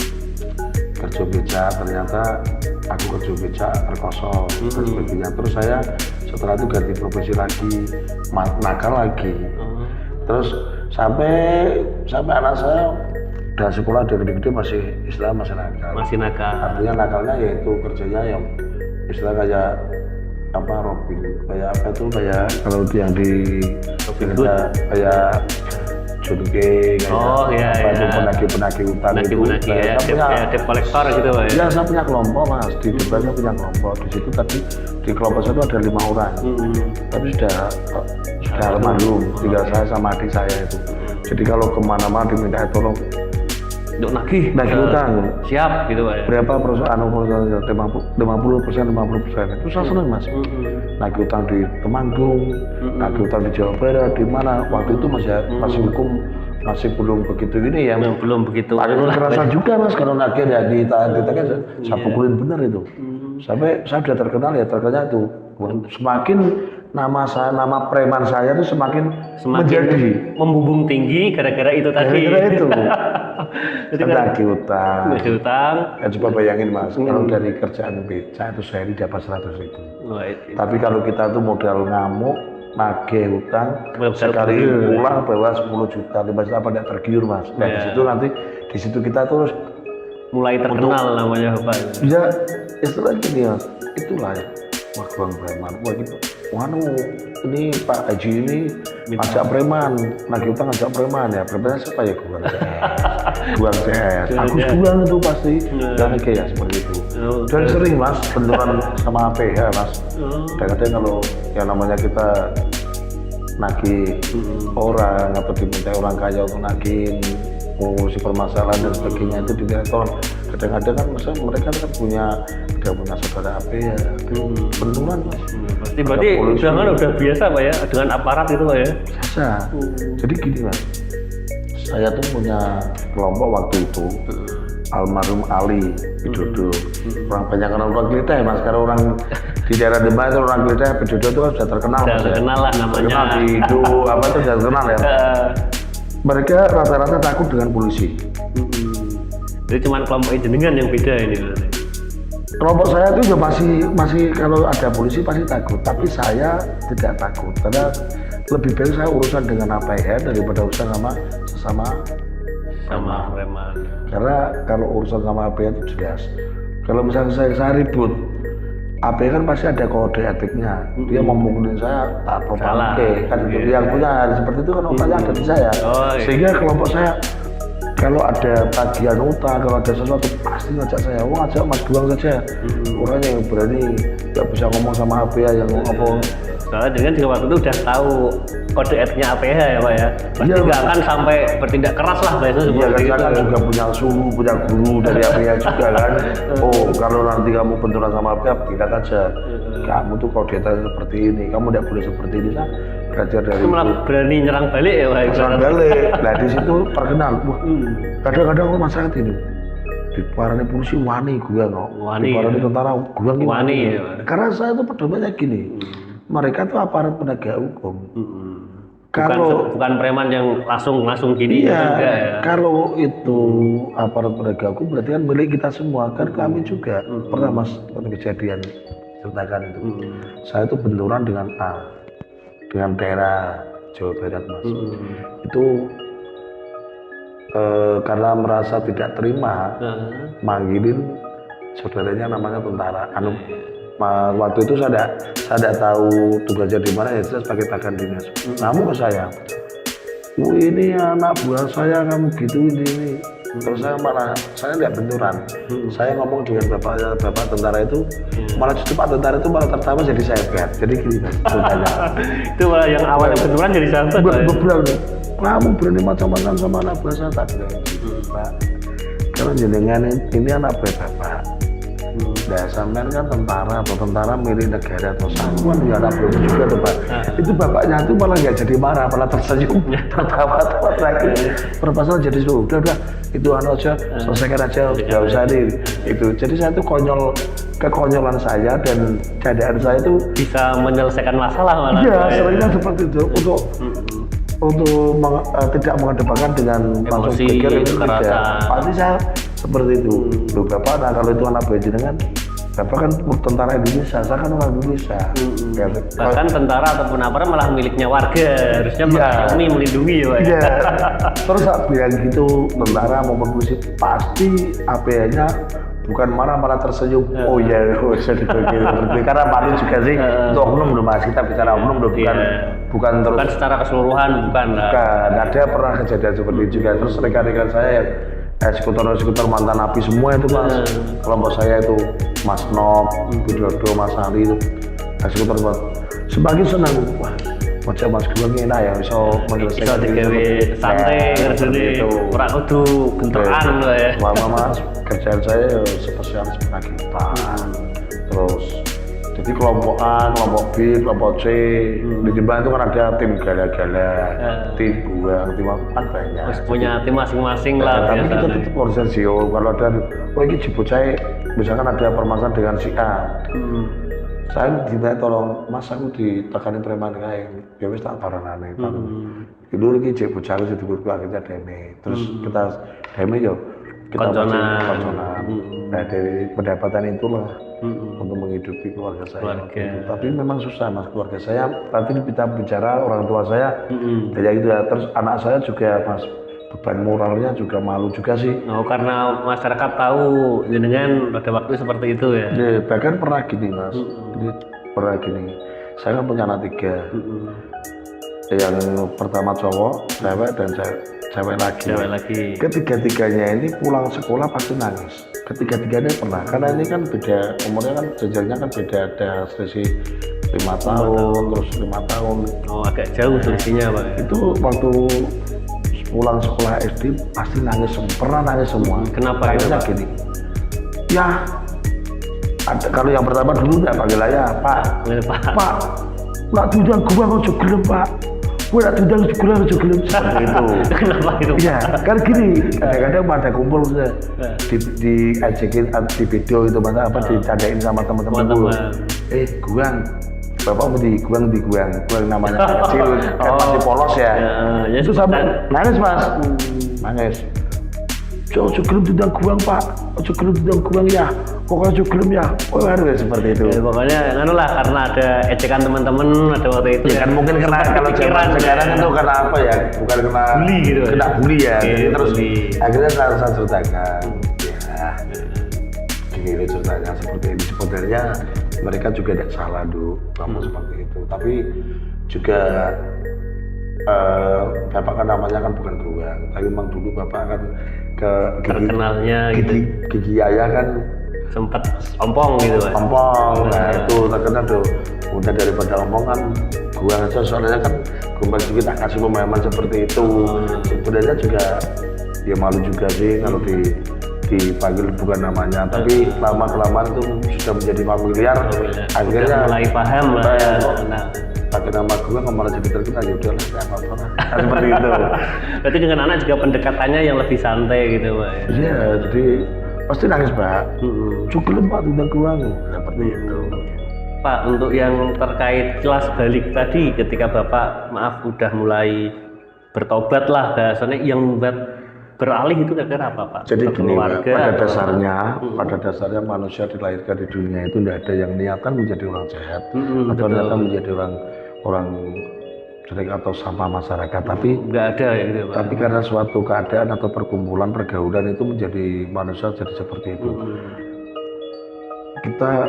kerja beca, ternyata aku kerja beca terkosong dan sebagainya. Terus saya setelah itu ganti profesi lagi, nakal lagi. Terus sampai anak saya udah sekolah udah gede-gede masih nakal. Masih nakal. Artinya nakalnya yaitu kerjanya yang istilah kayak apa robbing, kayak apa tuh, kayak kalau yang di kayak junke, kayak penagih utang itu. Saya punya debt collector gitu Pak ya? Ya, saya punya kelompok mas, di depannya punya kelompok. Di situ tadi di kelompok saya itu ada 5 orang. Tapi sudah almarhum, tinggal saya sama adik saya itu. Jadi kalau kemana-mana diminta tolong untuk nagih utang. siap gitu Pak ya. Berapa perusahaan 50% itu saya senang Mas. Nagih utang di Temanggung, nagih utang di Jawa Barat, di mana waktu itu masih hukum masih belum begitu ini ya. Belum begitu. Ada kekerasan juga Mas kalau nagih ya ditahan saya pukulin benar itu. Sampai saya sudah terkenal ya, terkenal itu semakin nama preman saya itu semakin menjadi membumbung tinggi gara-gara itu tadi. Gara-gara itu. Jadi kan nagih utang. nagih utang. Ya, coba bayangin Mas, kalau dari kerjaan beca itu sehari dapat 100.000. Tapi kalau kita tuh modal ngamuk, nagih utang, sekali pulang bawa 10 juta, 5 juta apa tidak tergiur Mas. Nah di situ nanti di situ kita terus mulai terkenal namanya Pak. Bisa istilah gini Mas, itulah ya. Wah Bang Preman, wah gitu. Ini Pak Haji ini ajak preman, nagih utang ajak preman ya. Premannya siapa ya? Buang CS. Aku buang itu pasti. Dan kayak seperti itu. Dan sering Mas, benturan sama PH Mas. Kadang-kadang kalau yang namanya kita nagih orang atau diminta orang kaya untuk nagih mengurusi permasalahan dan sebagainya itu di direktur. Kadang-kadang kan mereka kan punya saudara AP ya, benturan Mas. Berarti udah biasa Pak ya dengan aparat itu Pak ya? Biasa. Jadi gini Mas, saya tuh punya kelompok waktu itu almarhum Ali Widodo. Orang banyak orang Klita ya Mas, karena orang di daerah Demak itu orang Klita Widodo itu kan sudah terkenal. Sudah terkenal lah namanya. Terkenal di Indo apa itu sudah terkenal ya. Mereka rata-rata takut dengan polisi. Jadi cuma kelompok jenengan yang beda ini. Kelompok saya itu ya masih kalau ada polisi pasti takut, tapi saya tidak takut karena lebih baik saya urusan dengan APH daripada urusan sama preman. Karena kalau urusan sama APH itu jelas. Kalau misalnya saya ribut, APH kan pasti ada kode etiknya. Dia mau mukulin saya tak provoke kan gitu. Yang punya seperti itu kan otaknya ada di saya. Sehingga kelompok saya kalau ada tagihan utang, kalau ada sesuatu pasti ngajak saya. Ngajak Mas Duang saja. Orang yang berani nggak bisa ngomong sama APH yang apa. Soalnya dengan juga waktu itu udah tahu kode etiknya APH ya Pak ya. Pasti nggak akan sampai bertindak keras lah biasanya seperti itu. Iya kan juga punya suhu, punya guru dari APH juga kan. Oh kalau nanti kamu benturan sama APH bilang aja. Kamu tuh kode etiknya seperti ini, kamu tidak boleh seperti ini. Belajar dari itu malah berani nyerang balik ya Pak. Nyerang balik. Nah di situ terkenal. Kadang-kadang aku masyarakat ini diparani polisi wani gua diparani tentara gua wani ya. Karena saya tuh pedomannya gini, mereka tuh aparat penegak hukum. Bukan preman yang langsung gini iya, juga ya. Kalau itu aparat penegak hukum berarti kan milik kita semua. Kan kami juga pernah Mas kejadian ceritakan itu. Saya tuh benturan dengan dengan daerah Jawa Barat Mas. Itu karena merasa tidak terima manggilin saudaranya namanya tentara. Waktu itu saya tidak tahu tugasnya di mana ya, saya sebagai tagan dinas. Namun ke saya, ini anak buah saya kamu gitu ini. Terus saya tidak benturan. Saya ngomong dengan bapak tentara itu, malah justru Pak tentara itu malah tertawa jadi saya lihat. Jadi gini ceritanya. Itu malah yang awalnya benturan jadi sahabat. Beberapa kamu berani macam-macam sama anak buah saya tak Pak. Kalau jenengan ini anak buah bapak. Nah, sampean kan tentara milik negara atau satuan ya anak buah juga tuh Pak. Itu bapaknya itu malah nggak jadi marah, malah tersenyum, tertawa lagi. Perpasal jadi udah itu aja selesaikan aja, nggak usah nih itu. Jadi saya tuh kekonyolan saya dan keadaan saya itu bisa menyelesaikan masalah malah. Iya, sebenarnya seperti itu untuk tidak mengedepankan dengan langsung pikir itu tidak. Pasti saya seperti itu. Loh Bapak, nah kalau itu anak buah jenengan, Bapak kan tentara Indonesia, saya kan orang Indonesia. Bahkan tentara ataupun aparat malah miliknya warga, harusnya melindungi ya Pak. Iya. Terus saya bilang gitu, tentara maupun polisi pasti APH-nya bukan marah malah tersenyum. Oh iya, saya dibagi karena paling juga sih untuk oknum loh Mas, kita bicara oknum loh, bukan secara keseluruhan bukan. Ada pernah kejadian seperti itu juga. Terus rekan-rekan saya yang eksekutor mantan napi semua itu Mas, kelompok saya itu Mas Nok, Widodo, Mas Ali itu eksekutor buat semakin senang. Wah macam Mas Guang enak ya bisa menyelesaikan Bisa digawe santai kerjane ora kudu bentrokan lho ya. Mama Mas, kerjaan saya ya spesialis perakitan. Terus jadi kelompok A, kelompok B, kelompok C. Di Jember itu kan ada tim gala-gala, tim buang, tim apa kan banyak. Terus punya tim masing-masing lah Tapi kita biasanya. tetap organisasi. Kalau ada, oh ini jemput saya, misalkan ada permasalahan dengan si A. Saya ditanya tolong, Mas aku ditekanin preman kayak ya wis tak paranane. Itu lagi jemput saya itu dibuat akhirnya deme. Terus kita deme yo kita konconan. Nah dari pendapatan itulah untuk menghidupi keluarga saya. Tapi memang susah Mas, keluarga saya nanti kita bicara orang tua saya kayak gitu ya. Terus anak saya juga Mas, beban moralnya juga malu juga sih. Oh, karena masyarakat tahu jenengan pada waktu seperti itu ya. Ya, bahkan pernah gini Mas, ini pernah gini. Saya kan punya anak 3. Yang pertama cowok, cewek dan cewek lagi. Ketiga-tiganya ini pulang sekolah pasti nangis. Ketiga-tiganya pernah, karena ini kan beda umurnya kan jenjangnya kan beda, ada selisih 5 tahun, terus 5 tahun. Oh, agak jauh selisihnya Pak. Itu waktu pulang sekolah SD pasti nangis, pernah nangis semua. Kenapa itu Pak? Gini, ya ada, kalau yang pertama dulu nggak panggil ayah, Pak, nggak tudang gua kok gelem Pak, gua nggak tudang sekolah kok gelem seperti itu. Kenapa itu? Iya, kan gini, kadang-kadang pada kumpul di ajakin di video itu mana apa dicandain sama teman-teman gua. Guang, bapak mau di guang namanya kecil, kan masih polos ya. Itu sampai nangis Mas, nangis. Ojo gelem tudang guang Pak, ojo gelem tudang guang ya, pokoknya ojo gelem ya. Oh harus seperti itu. Ya, pokoknya anu lah, karena ada ejekan teman-teman ada waktu itu. Ya kan mungkin kena kalau zaman sekarang itu kena apa ya, bukan kena bully gitu. Kena bully ya. Jadi terus akhirnya saya ceritakan, ya gini ceritanya seperti ini. Sebenarnya mereka juga tidak salah kamu seperti itu. Tapi juga bapak kan namanya kan bukan guang, tapi memang dulu bapak kan terkenalnya gigi ayah kan sempat ompong gitu Pak. Ompong, nah itu terkenal tuh. Udah daripada ompong kan guang aja, soalnya kan gumbal juga tak kasih pemahaman seperti itu. Sebenarnya juga ya malu juga sih kalau dipanggil bukan namanya, tapi lama kelamaan itu sudah menjadi familiar. Akhirnya mulai paham lah ya. Pakai nama gue nggak malah jadi terkenal, ya udahlah nggak apa-apa lah. Seperti itu. Berarti dengan anak juga pendekatannya yang lebih santai gitu Pak. Iya, jadi pasti nangis Pak. Cukup Pak tentang guang seperti itu. Pak, untuk yang terkait kelas balik tadi, ketika Bapak maaf udah mulai bertobat lah bahasanya, yang membuat beralih itu kira-kira apa Pak? Jadi gini Pak, pada dasarnya manusia dilahirkan di dunia itu tidak ada yang niatan menjadi orang jahat atau niatan menjadi orang jelek atau sampah masyarakat, tapi nggak ada ya gitu Pak. Tapi karena suatu keadaan atau perkumpulan pergaulan itu menjadi manusia jadi seperti itu. Kita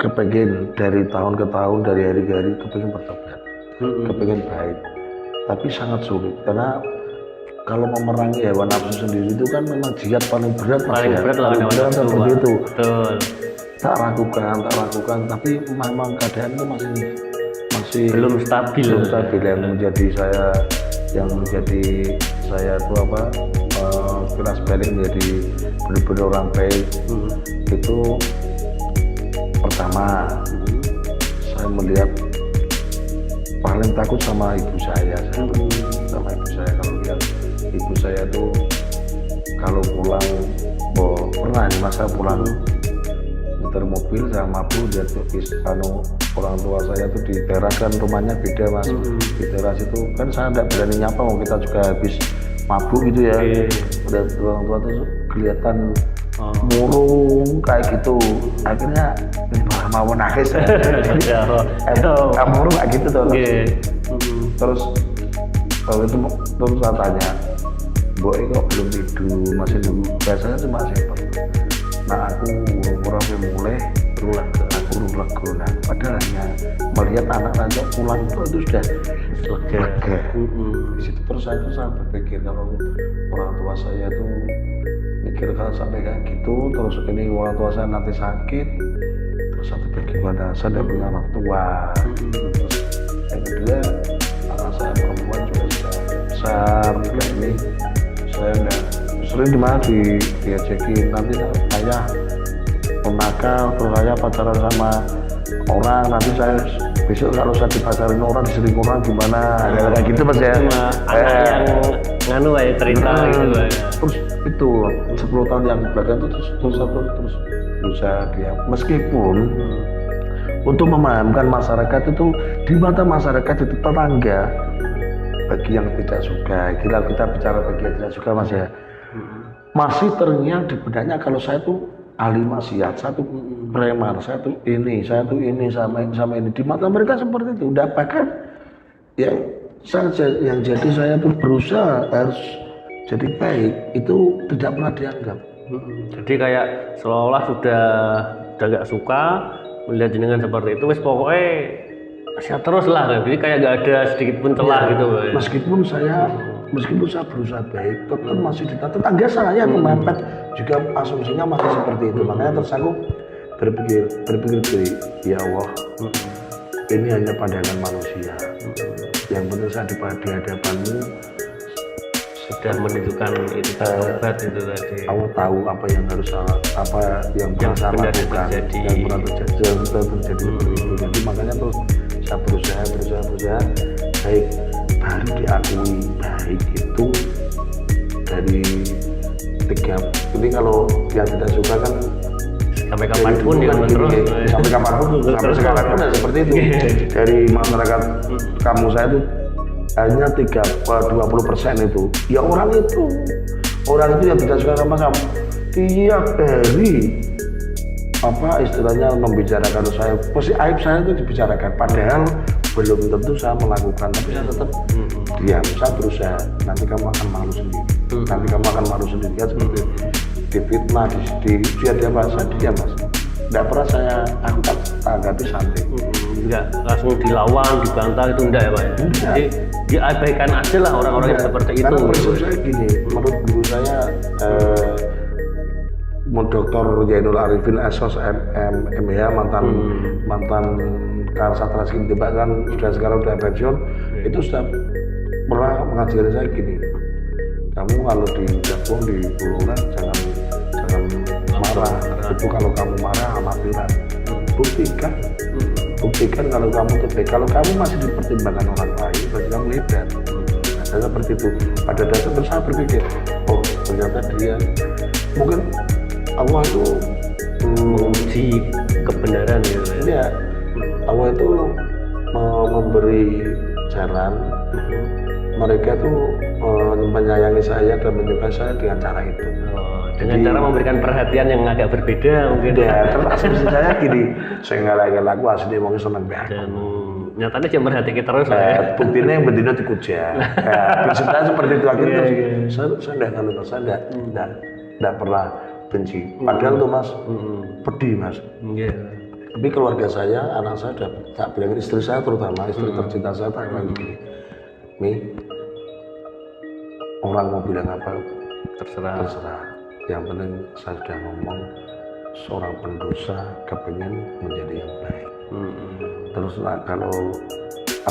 kepengen dari tahun ke tahun, dari hari ke hari kepengen bertobat, kepengen baik, tapi sangat sulit karena kalau memerangi hewan nafsu sendiri itu kan memang jihad paling berat Mas. Paling berat lah hewan nafsu seperti itu. Betul. Tak lakukan, tapi memang keadaan itu masih belum stabil. Yang menjadi saya itu apa? Kelas balik menjadi benar-benar orang baik. Itu pertama, saya melihat paling takut sama ibu saya. Sama ibu saya, kalau lihat ibu saya tuh kalau pulang, pernah nih masa pulang muter mobil sama mabuk, dia tuh orang tua saya tuh di teras, kan rumahnya beda Mas. Di teras itu kan saya tidak berani nyapa, kita juga habis mabuk gitu ya. Udah orang tua tuh kelihatan murung kayak gitu, akhirnya mau nangis. Murung kayak gitu tuh. Terus kalau itu terus saya tanya, Mbok kok belum tidur, masih nunggu? Biasanya cuma simpel. Nah aku kurang mulai aku lega. Nah padahal hanya melihat anak aja pulang itu sudah lega. Di situ terus saya berpikir kalau orang tua saya tuh mikir kalau sampai kayak gitu, terus ini orang tua saya nanti sakit, terus saya bagaimana? Saya tidak punya anak tua. Terus yang kedua besar kayak ini, saya enggak sering dimana diajakin nanti saya menakal, terus saya pacaran sama orang, nanti saya besok kalau saya dipacarin orang, diselingkuhin orang gimana, kayak gitu mas ya. Anak yang nganu ya cerita gitu ya. Terus itu 10 tahun yang belakang itu terus berusaha dia, meskipun untuk memahamkan masyarakat itu, di mata masyarakat itu tetangga, bagi yang tidak suka, kita bicara bagi yang tidak suka mas ya, masih terngiang di benaknya kalau saya tuh ahli maksiat, saya tuh preman, saya tuh ini sama ini, di mata mereka seperti itu. Udah bahkan yang jadi saya tuh berusaha harus jadi baik itu tidak pernah dianggap. Jadi kayak seolah-olah sudah gak suka melihat jenengan seperti itu, wes pokoknya siap terus lah, jadi kayak gak ada sedikit pun celah gitu. Meskipun saya berusaha baik, tetap masih tetangga saya mempet juga asumsinya masih seperti itu. Makanya terus aku berpikir ya Allah, ini hanya pandangan manusia. Yang penting saya di hadapanmu sudah menunjukkan itu obat itu tadi. Aku tahu apa yang harus apa yang pernah saya lakukan, yang pernah terjadi itu. Jadi makanya terus saya berusaha baik, baru diakui baik itu dari 3. Ini kalau yang tidak suka kan sampai kapanpun ya terus sampai kapanpun sampai sekarang pun ya seperti itu. Dari masyarakat kamu saya itu hanya 20% itu ya orang itu yang tidak suka sama kamu tiap hari apa istilahnya membicarakan saya, pasti aib saya itu dibicarakan, padahal belum tentu saya melakukan, tapi saya tetap diam. Saya berusaha, nanti kamu akan malu sendiri, kan seperti itu. Difitnah, dia bahasa dia mas, tidak pernah saya angkat tanggapi santai. Enggak langsung dilawan, dibantah itu enggak ya pak ya? Jadi diabaikan aja lah orang-orang yang seperti itu. Karena prinsip saya gini, menurut guru saya Dr. Zainul Arifin SOS MH mantan Kasat Reskrim Tembak kan sekarang sudah pensiun, itu sudah pernah mengajari saya gini, kamu kalau digabung di Bulungan jangan marah, itu kalau kamu marah amatiran, buktikan kalau kamu terbaik, kalau kamu masih dipertimbangkan orang lain berarti kamu hebat. Saya seperti itu, pada dasarnya saya berpikir, oh ternyata dia mungkin Allah itu menguji kebenaran gitu ya. Allah itu memberi jalan, mereka itu menyayangi saya dan menyukai saya dengan cara itu. Dengan cara memberikan perhatian yang agak berbeda mungkin. Ya, terus asumsi saya gini, saya nggak laku asli mau seneng banget. Dan nyatanya cuma merhatikan terus buktinya yang betina dikuja. Prinsip saya seperti itu akhirnya. Saya tidak pernah benci. Padahal tuh mas, pedih mas. Tapi keluarga saya, anak saya udah tak bilang, istri saya terutama, istri tercinta saya tak bilang gini, Mi, orang mau bilang apa terserah. Yang penting saya sudah ngomong, seorang pendosa kepengen menjadi yang baik. Terus kalau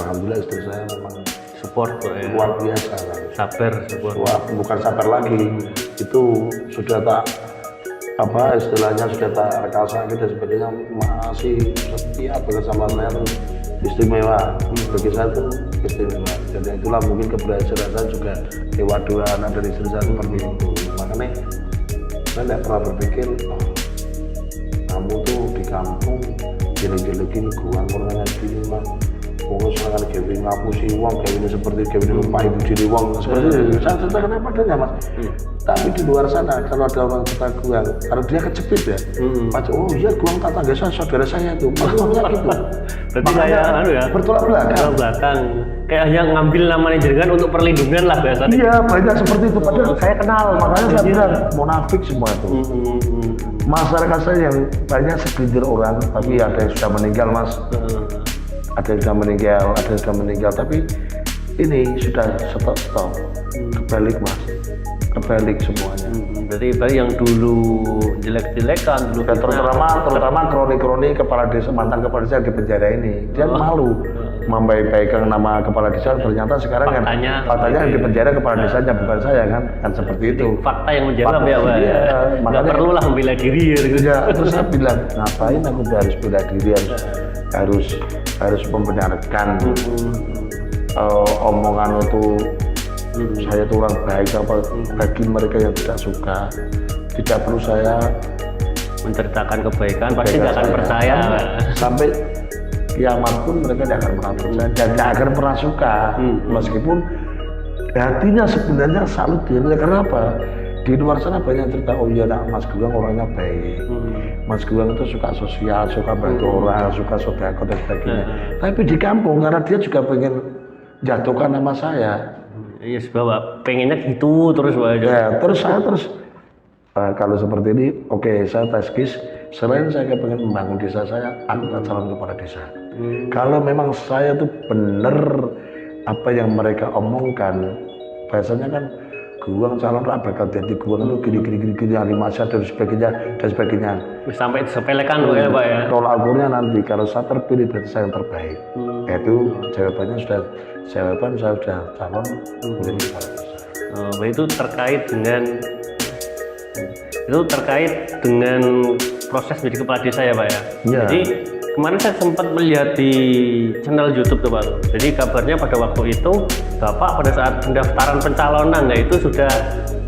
alhamdulillah istri saya memang support luar biasa kan. Sabar support. Bukan sabar lagi, itu sudah tak apa istilahnya sudah tak rekal sakit dan sebagainya, masih setia bersama saya tuh istimewa. Bagi saya tuh istimewa. Jadi itulah mungkin keberhasilan saya juga lewat dua anak dari istri saya seperti itu. Makanya saya tidak pernah berpikir, oh, kamu tuh di kampung jelek-jelekin gua orangnya gini mah, pokoknya sangat kayak ngapusi uang kayak ini seperti kayak ini lupa ibu diri uang seperti itu. Saya ceritakan apa adanya mas. Tapi di luar sana kalau ada orang kita guang, kalau dia kecepit ya, macam oh iya guang tetangga saya, saudara saya itu, maksudnya gitu. Berarti kayak ya, bertolak belakang. Kayak hanya ngambil namanya jenengan untuk perlindungan lah biasanya. Iya banyak seperti itu. Padahal saya kenal, makanya saya bilang munafik semua itu. Masyarakat saya yang banyak segelintir orang, tapi ada yang sudah meninggal mas. Ada yang sudah meninggal, tapi ini sudah stop. Kebalik mas. Kebalik semuanya. Berarti yang dulu jelek-jelekan dulu dan terutama kroni-kroni kepala desa, mantan kepala desa di penjara ini dia malu membaik-baikkan nama kepala desa, ternyata sekarang Faktanya yang di penjara kepala desanya bukan saya kan seperti itu. Fakta yang menjawab ya Pak. Iya, Nggak makanya perlulah membela diri ya. ya, terus saya bilang ngapain aku harus bela diri, harus membenarkan omongan itu saya itu orang baik apa bagi mereka yang tidak suka, tidak perlu saya Menceritakan kebaikan pasti nggak akan saya. percaya. Sampai kiamat pun mereka tidak akan pernah percaya dan tidak akan pernah suka, meskipun hatinya sebenarnya salut dia. Kenapa? Di luar sana banyak cerita, oh iya nak Mas Gilang orangnya baik, Mas Gilang itu suka sosial, suka bantu orang, suka sodako dan sebagainya. Tapi di kampung karena dia juga pengen jatuhkan nama saya. Iya sebab pengennya gitu terus Pak. Ya, terus kalau seperti ini, oke, saya teskis. Selain saya pengen membangun desa saya, aku tak calon kepala desa. Kalau memang saya tuh bener apa yang mereka omongkan, biasanya kan Guang calon bakal jadi Guang itu gini ahli masa dan sebagainya. Sampai disepelekan loh ya Pak ya. Tolak ukurnya nanti kalau saya terpilih berarti saya yang terbaik. Itu jawaban saya sudah calon menjadi kepala desa. Itu terkait dengan proses menjadi kepala desa ya Pak ya. Iya. Jadi kemarin saya sempat melihat di channel YouTube tuh Pak. Jadi kabarnya pada waktu itu Bapak pada saat pendaftaran pencalonan itu sudah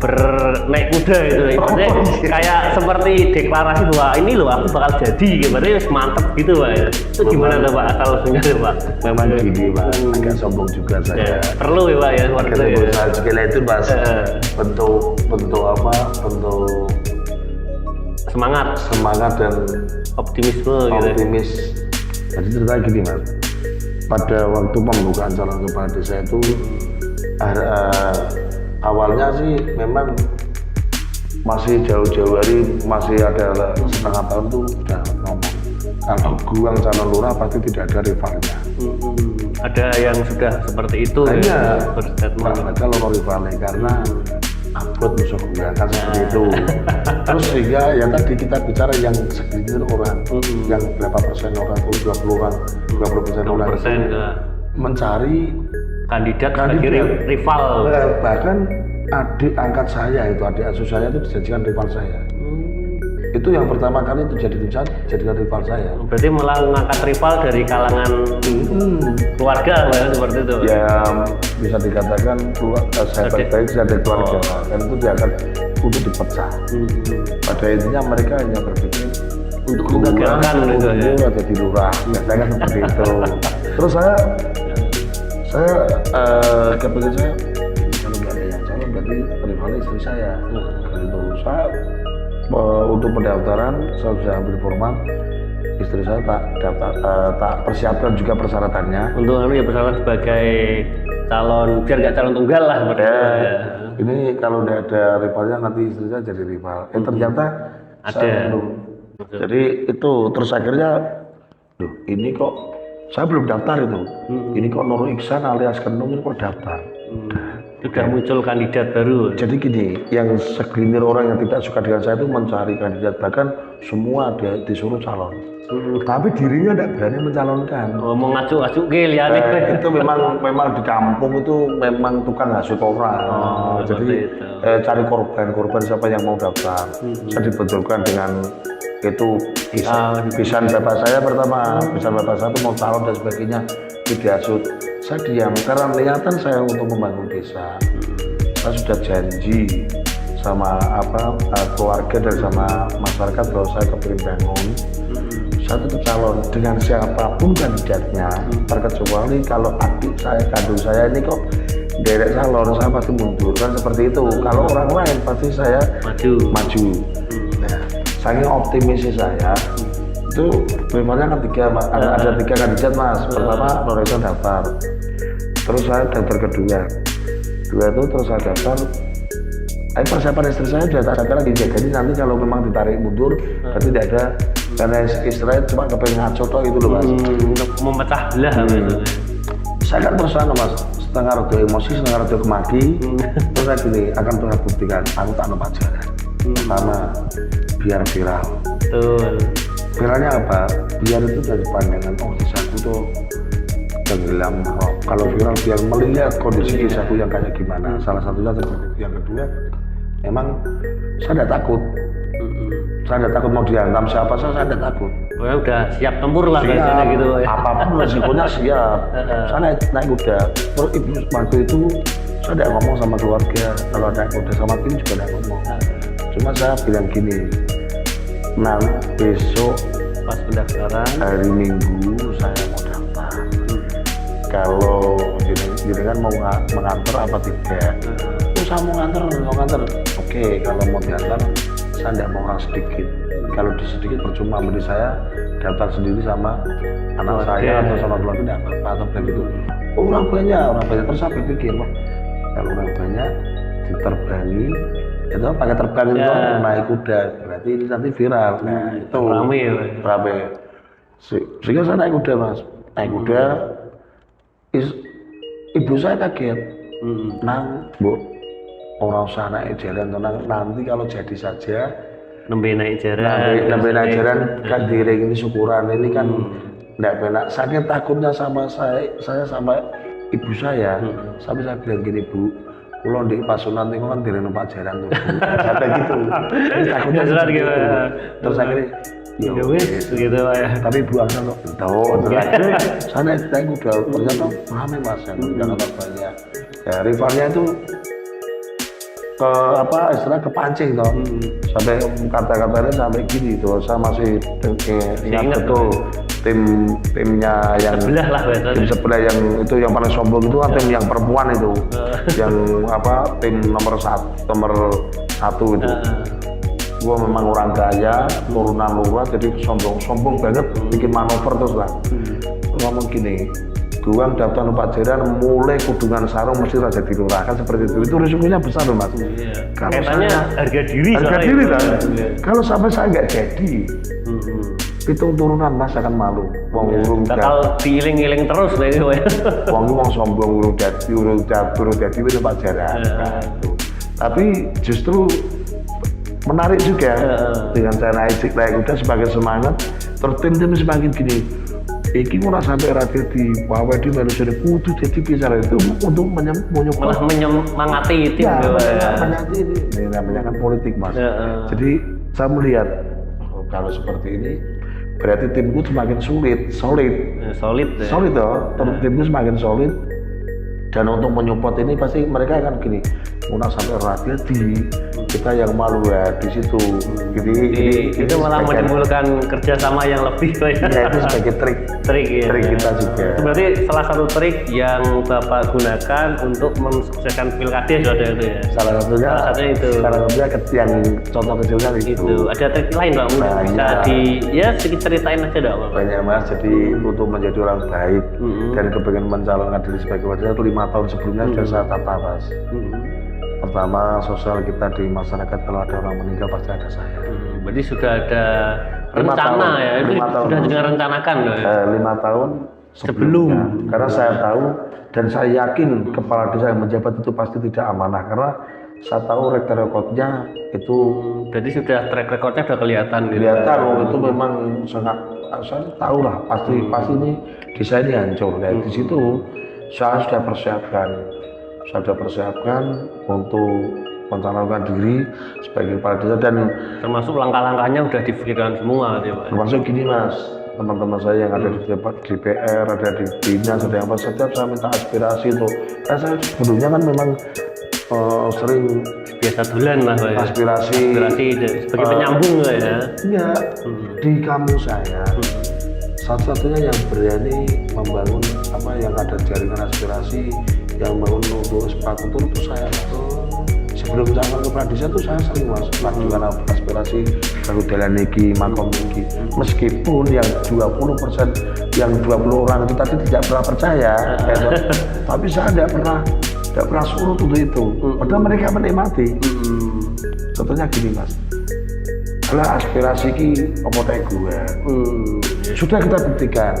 bernaik kuda itu. Maksudnya kayak seperti deklarasi bahwa ini loh aku bakal jadi gitu. Berarti mantep gitu Pak ya. Itu gimana tuh Pak asal usulnya Pak? Memang gini Pak, agak sombong juga saya. Ya, perlu ya Pak ya seperti itu ya. Saya segala itu Mas, bentuk semangat dan Optimisme gitu. optimis. Jadi cerita gini Mas, pada waktu pembukaan calon kepala desa itu awalnya sih memang masih jauh-jauh hari, masih ada setengah tahun tuh udah ngomong kalau Guang calon lurah pasti tidak ada rivalnya. Ada yang sudah seperti itu Hanya berstatement. kalau rivalnya karena abot musuh Guang kan seperti itu. Terus sehingga ya tadi kita bicara yang segelintir orang, yang berapa persen orang itu 20 orang, 20% orang itu mencari kandidat sebagai rival. Bahkan adik angkat saya itu, adik asuh saya itu dijadikan rival saya. Itu yang pertama kali itu jadikan rival saya. Berarti malah mengangkat rival dari kalangan keluarga seperti itu. Ya bisa dikatakan sahabat baik dari keluarga, dan itu dia akan untuk dipecah. Pada intinya mereka hanya berpikir untuk menggagalkan gitu ya. Jadi lurah, biasanya kan seperti itu. Terus saya kepikir saya kalau nggak ada yang calon berarti rivalnya istri saya. Gitu. Saya untuk pendaftaran saya sudah ambil format, istri saya tak persiapkan juga persyaratannya. Untuk ya persyaratan sebagai calon, biar nggak calon tunggal lah seperti itu. Ya. Ini kalau udah ada rivalnya nanti istri saya jadi rival. Ternyata ada. Jadi itu terus akhirnya, loh ini kok saya belum daftar itu. Ini kok Nurul Iksan alias Kenung ini kok daftar. Sudah muncul kandidat baru. Jadi gini, yang segelintir orang yang tidak suka dengan saya itu mencari kandidat, bahkan semua dia disuruh calon. Tapi dirinya tidak berani mencalonkan. Oh, mau ngacu-ngacu liane. Itu memang di kampung itu memang tukang hasut orang. Jadi cari korban siapa yang mau daftar. Saya dibetulkan dengan itu pisan bapak saya pertama, pisan bapak saya itu mau calon dan sebagainya, dihasut. Saya diam karena niatan saya untuk membangun desa. Saya sudah janji sama keluarga dan sama masyarakat bahwa saya kepingin bangun. Saya tetap calon dengan siapapun kandidatnya, terkecuali kalau adik saya, kandung saya ini kok derek calon, saya pasti mundur kan seperti itu. Kalau orang lain pasti saya maju. Nah, saking optimis saya itu memangnya ada tiga kandidat Mas. Pertama Noreso daftar, terus saya daftar kedua itu terus saya daftar. Persiapan istri saya sudah tak ada lagi, jadi nanti kalau memang ditarik mundur berarti tidak ada, karena istilahnya cuma kepengen ngaco toh itu loh Mas. Untuk memecah belah Saya kan terus Mas, setengah rada emosi, setengah rada kemaki. Terus saya gini, akan pernah buktikan aku tak nampak jalan. Pertama, biar viral. Betul. Viralnya apa? Biar itu dari pandangan, oh desaku tuh tenggelam. Kalau viral biar melihat kondisi desaku yang kayak gimana. Salah satunya yang kedua, memang saya tidak takut. Saya tidak takut mau dihantam siapa saya tidak takut. Oh, udah siap tempur lah Siap, gitu. Ya. apapun resikonya siap. Saya naik kuda. Terus ibu waktu itu saya tidak ngomong sama keluarga. Kalau naik kuda sama tim juga tidak ngomong. Cuma saya bilang gini, besok Pas pendaftaran hari Minggu saya mau daftar. Kalau jadi kan mau mengantar apa tidak? Saya mau ngantar. Oke, kalau mau diantar saya tidak mau orang sedikit. Kalau di sedikit percuma, beri saya daftar sendiri sama anak saya atau sama keluarga tidak apa-apa atau begitu. Orang banyak. Terus saya berpikir, wah, kalau orang banyak diterbangi, itu pakai terbang itu naik kuda, berarti ini nanti viral. Nah itu rame. Sehingga saya naik kuda mas, ibu saya kaget. Nang, bu, orang usah naik jalan, nanti kalau jadi saja nembe naik jalan kan diiringi syukuran ini kan tidak benar. Saking takutnya sama saya sama ibu saya, sampai saya bilang gini, Bu, kalau di Pasundan itu kan diiringi numpak jalan tuh, sampai gitu. Takutnya gitu. Terus akhirnya ya wis gitu Pak ya. Tapi buang sama saya naik kuda, ternyata ramai mas yang Jakarta banyak. Ya rivalnya itu istilah kepancing toh. Sampai kata-katanya sampai gini tuh, saya masih ingat betul timnya yang tim sebelah yang itu yang paling sombong itu kan tim yang perempuan itu, yang tim nomor satu itu. Gua memang orang kaya, turunan lurah, jadi sombong banget, bikin manuver terus lah. Ngomong gini, gua daftar numpak jalan mulai kudungan sarung mesti raja di lurah kan seperti itu risikonya besar loh mas. Kalau saya harga diri kan, kalau sampai saya nggak jadi, hitung turunan mas akan malu. Wong bakal diiling-iling terus lah itu ya. Wong sombong urung jadi numpak jalan. Tapi justru menarik juga dengan saya naik kuda sebagai semangat, terus tim semakin gini. Iki ora sampai radio di bawah di Malaysia kudu jadi bicara itu untuk menyemangati tim menyemangati ini namanya kan politik mas. Jadi saya melihat kalau seperti ini berarti timku semakin solid toh. Terus timku semakin solid dan untuk menyupport ini pasti mereka akan gini, mau sampai radio di kita yang malu ya di situ. Jadi itu malah menimbulkan kerjasama yang lebih ya. Itu sebagai trik kita juga. Itu berarti salah satu trik yang Bapak gunakan untuk mensukseskan pilkades ada itu ya. Salah satunya yang contoh kecilnya itu. Ada trik lain Pak? Bisa sedikit ceritain aja Pak. Banyak mas. Jadi untuk menjadi orang baik dan kepengen mencalonkan diri sebagai warga itu 5 tahun sebelumnya sudah saya tata mas. Pertama, sosial kita di masyarakat, kalau ada orang meninggal pasti ada saya. Berarti sudah ada rencana ya? Itu sudah direncanakan loh ya? 5 tahun sebelum. Karena saya tahu dan saya yakin kepala desa yang menjabat itu pasti tidak amanah. Karena saya tahu rekodnya itu. Jadi sudah track recordnya sudah kelihatan gitu? Kelihatan, itu memang sangat, saya tahu lah pasti ini desa ini hancur. Di situ saya sudah persiapkan untuk mencalonkan diri sebagai kepala desa dan termasuk langkah-langkahnya udah dipikirkan semua gitu Pak. Termasuk gini mas, teman-teman saya yang ada di DPR, ada di dinas, ada yang apa, setiap saya minta aspirasi itu. Saya sebelumnya kan memang sering biasa duluan lah Pak. Aspirasi sebagai penyambung ya. Iya, di kampung saya satu-satunya yang berani membangun yang ada jaringan aspirasi yang bangun untuk sepatu itu saya. Sebelum calon kepala desa itu saya sering mas melakukan aspirasi kalau dalan niki makom niki, meskipun yang 20% yang 20 orang itu tadi tidak pernah percaya tapi saya tidak pernah surut untuk itu, padahal mereka menikmati. Contohnya gini mas, adalah aspirasi ki apa teh gue sudah kita buktikan,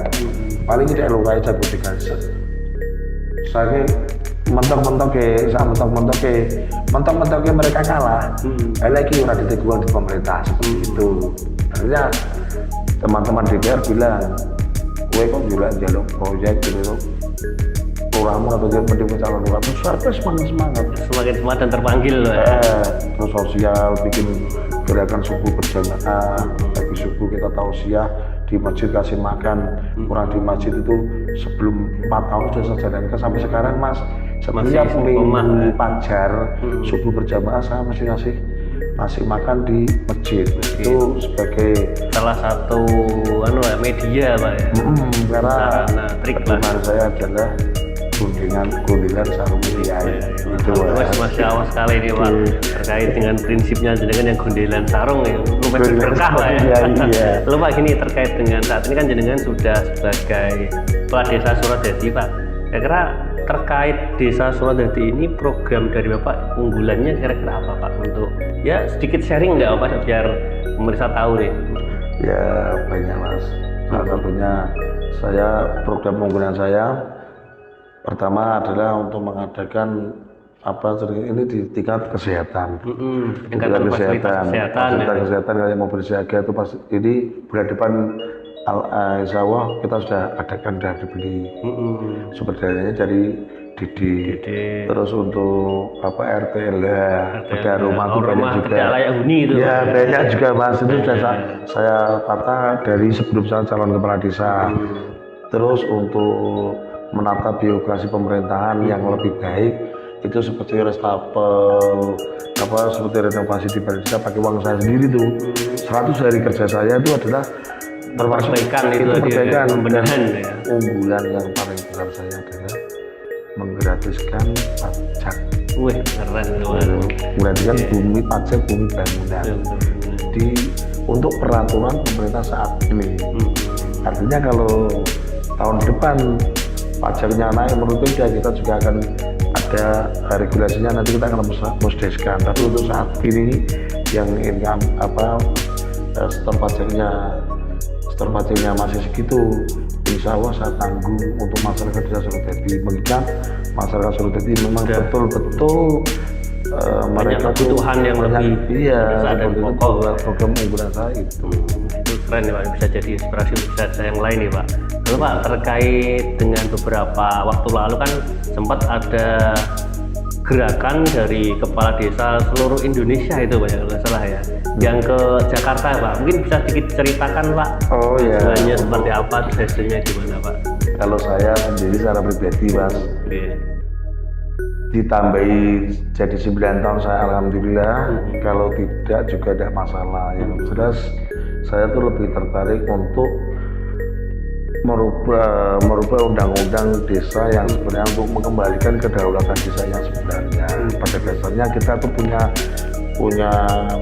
paling tidak lukai saya buktikan. Saya mentok-mentok mereka kalah. Lagi orang diteguhan di pemerintah seperti itu. Akhirnya teman-teman DPR bilang, gue kok jaluk proyek gitu lurahmu atau jadi penting calon lurah terus saya semangat Semakin semangat dan terpanggil loh ya. terus sosial bikin gerakan subuh berjamaah lagi subuh kita tausiah di masjid kasih makan orang di masjid itu sebelum 4 tahun sudah saya jalankan sampai sekarang mas setiap minggu fajar subuh berjamaah saya masih ngasih makan di masjid. Itu sebagai salah satu media Pak ya. Karena pedoman saya adalah guntingan sarung kiai. Itu Masya Allah sekali ini Pak terkait dengan prinsipnya jenengan yang gundelan sarung ya lumayan berkah Pak ya. Lalu Pak gini terkait dengan saat ini kan jenengan sudah sebagai kepala desa Suradadi Pak. Kira-kira terkait desa Suradadi ini program dari Bapak unggulannya kira-kira apa Pak untuk ya sedikit sharing nggak Pak biar pemirsa tahu nih. Ya banyak mas. Salah satunya saya program unggulan saya pertama adalah untuk mengadakan ini di tingkat kesehatan. Tingkat kesehatan kalau mau bersiaga itu pas ini bulan depan insya Allah kita sudah adakan sudah dibeli sumber dayanya dari Didi. Terus untuk RT beda rumah itu banyak juga. Ya banyak juga mas itu sudah saya kata dari sebelum saya calon kepala desa. Terus untuk menata birokrasi pemerintahan yang lebih baik itu seperti restafel seperti renovasi di balai desa pakai uang saya sendiri tuh 100 hari kerja saya itu adalah termasuk perbaikan pembenahan ya. Unggulan yang paling besar saya adalah menggratiskan pajak. Wih keren menggratiskan bumi pajak bumi bangunan untuk peraturan pemerintah saat ini. Artinya kalau tahun depan pajaknya naik menurut kita juga akan ada regulasinya nanti kita akan musdeskan. Tapi untuk saat ini yang income setor pajaknya masih segitu, insya Allah saya tanggung untuk masyarakat desa Suradadi. Mengingat masyarakat Suradadi memang betul-betul mereka kebutuhan yang lebih dan pokok program unggulan saya itu keren ya Pak, bisa jadi inspirasi untuk desa yang lain nih Pak. Lalu Pak terkait dengan beberapa waktu lalu kan sempat ada gerakan dari kepala desa seluruh Indonesia itu Pak ya kalau nggak salah ya yang ke Jakarta Pak, mungkin bisa sedikit ceritakan Pak tujuannya seperti apa, hasilnya gimana Pak? Kalau saya sendiri secara pribadi Mas ditambahi jadi 9 tahun saya alhamdulillah, kalau tidak juga tidak masalah. Yang jelas saya tuh lebih tertarik untuk merubah undang-undang desa yang sebenarnya untuk mengembalikan kedaulatan desa yang sebenarnya. Pada dasarnya kita tuh punya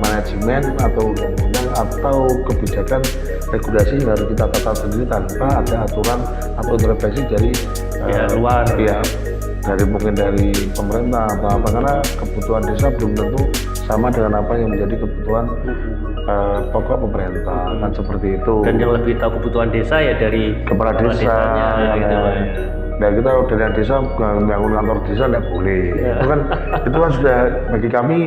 manajemen atau undang-undang atau kebijakan regulasi yang harus kita tata sendiri tanpa ada aturan atau intervensi dari luar dari mungkin dari pemerintah atau apa, karena kebutuhan desa belum tentu sama dengan apa yang menjadi kebutuhan pokok pemerintah kan seperti itu. Dan yang lebih tahu kebutuhan desa ya dari kepala desanya gitu Pak. Nah kita dari desa bangun kantor desa tidak boleh. Itu kan sudah bagi kami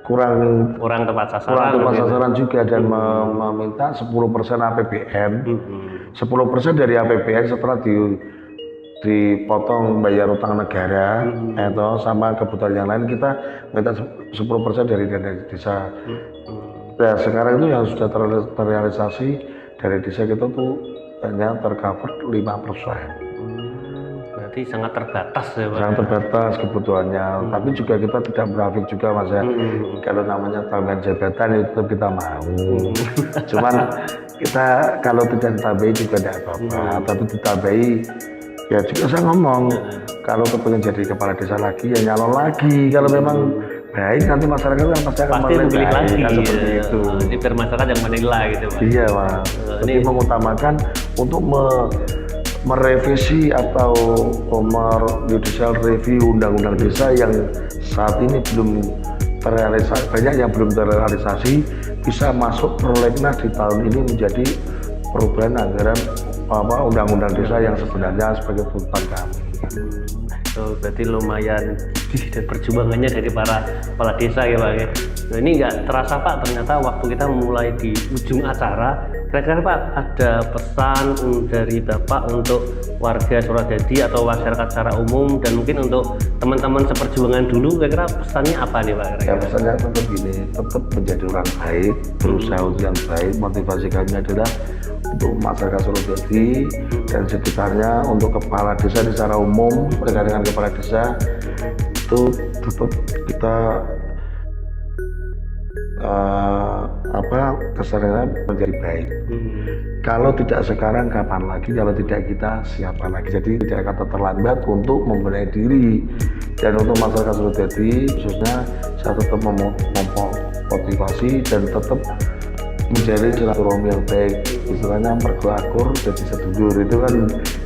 kurang tepat sasaran juga dan meminta 10% APBN. 10% dari APBN setelah dipotong bayar utang negara atau sama kebutuhan yang lain kita minta 10% dari dana desa. Nah sekarang itu yang sudah terrealisasi dari desa kita tuh hanya tercover 5%. Berarti sangat terbatas ya Pak? Sangat terbatas kebutuhannya, tapi juga kita tidak munafik juga Mas ya. Kalau namanya tambahan jabatan itu tetap kita mau. Cuman kita kalau tidak ditambahi juga tidak apa-apa, tapi ditambahi ya juga saya ngomong kalau kepengen jadi kepala desa lagi ya nyalon lagi. Kalau memang baik nanti masyarakat kan pasti akan memilih lagi kan seperti itu. Ini biar masyarakat yang menilai gitu Pak. Iya Pak. Jadi mengutamakan untuk merevisi atau judicial review undang-undang desa yang saat ini belum terrealisasi, banyak yang belum terrealisasi, bisa masuk prolegnas di tahun ini menjadi perubahan anggaran undang-undang desa yang sebenarnya sebagai tuntutan kami. Berarti lumayan dan perjuangannya dari para kepala desa ya Pak ya. Nah, ini nggak terasa Pak, ternyata waktu kita mulai di ujung acara. Kira-kira Pak ada pesan dari Bapak untuk warga Suradadi atau masyarakat secara umum dan mungkin untuk teman-teman seperjuangan dulu, kira-kira pesannya apa nih Pak? Ya pesannya tetap gini, tetap menjadi orang baik, berusaha untuk yang baik. Motivasi kami adalah untuk masyarakat Suradadi dan sekitarnya, untuk kepala desa secara umum, rekan-rekan kepala desa itu tetap kita kesadaran menjadi baik. Kalau tidak sekarang kapan lagi, kalau tidak kita siapa lagi. Jadi tidak akan terlambat untuk membenahi diri. Dan untuk masyarakat Suradadi khususnya saya tetap memotivasi dan tetap menjadi silaturahmi yang baik, istilahnya mergo akur jadi sedulur. Itu kan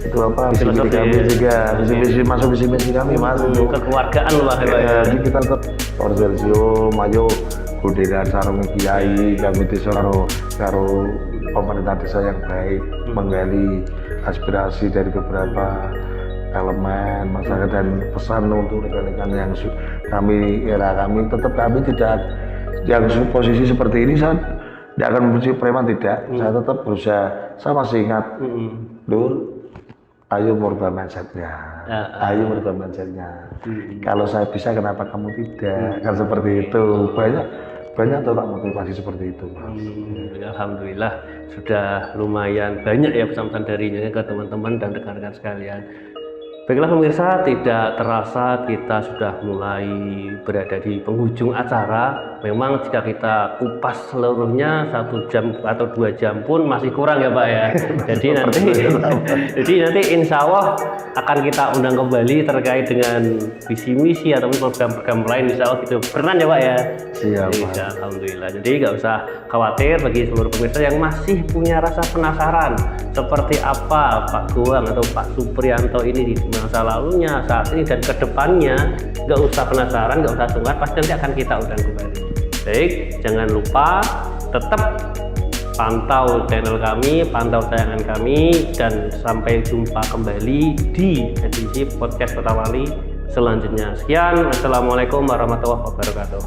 itu apa visi kami juga, visi masuk visi kami Mas, itu kekeluargaan lah ya. Jadi kita tetap Orzersio Mayo Budaya sarung kiai kami desa karo pemerintah desa yang baik, menggali aspirasi dari beberapa elemen masyarakat dan pesan untuk rekan-rekan yang kami tetap kami tidak yang posisi seperti ini saya tidak akan membenci preman, tidak. Saya tetap berusaha. Saya masih ingat Dur, ayo merubah mindsetnya, ayo merubah mindsetnya. Kalau saya bisa, kenapa kamu tidak? Kan seperti itu. Banyak tetap motivasi seperti itu, Mas. Alhamdulillah sudah lumayan banyak ya pesan-pesan darinya ke teman-teman dan rekan-rekan sekalian. Baiklah pemirsa, tidak terasa kita sudah mulai berada di penghujung acara. Memang jika kita kupas seluruhnya 1 jam atau 2 jam pun masih kurang ya Pak ya. Jadi nanti insya Allah akan kita undang kembali terkait dengan visi misi atau program-program lain, insya Allah gitu. Berkenan ya Pak ya? Siap. Ya, alhamdulillah. Jadi nggak usah khawatir bagi seluruh pemirsa yang masih punya rasa penasaran seperti apa Pak Goang atau Pak Suprianto ini di masa lalunya, saat ini dan kedepannya. Nggak usah penasaran, nggak usah sungkan, pasti nanti akan kita undang kembali. Baik, jangan lupa tetap pantau channel kami, pantau tayangan kami, dan sampai jumpa kembali di edisi podcast Kota Wali selanjutnya. Sekian, wassalamualaikum warahmatullahi wabarakatuh.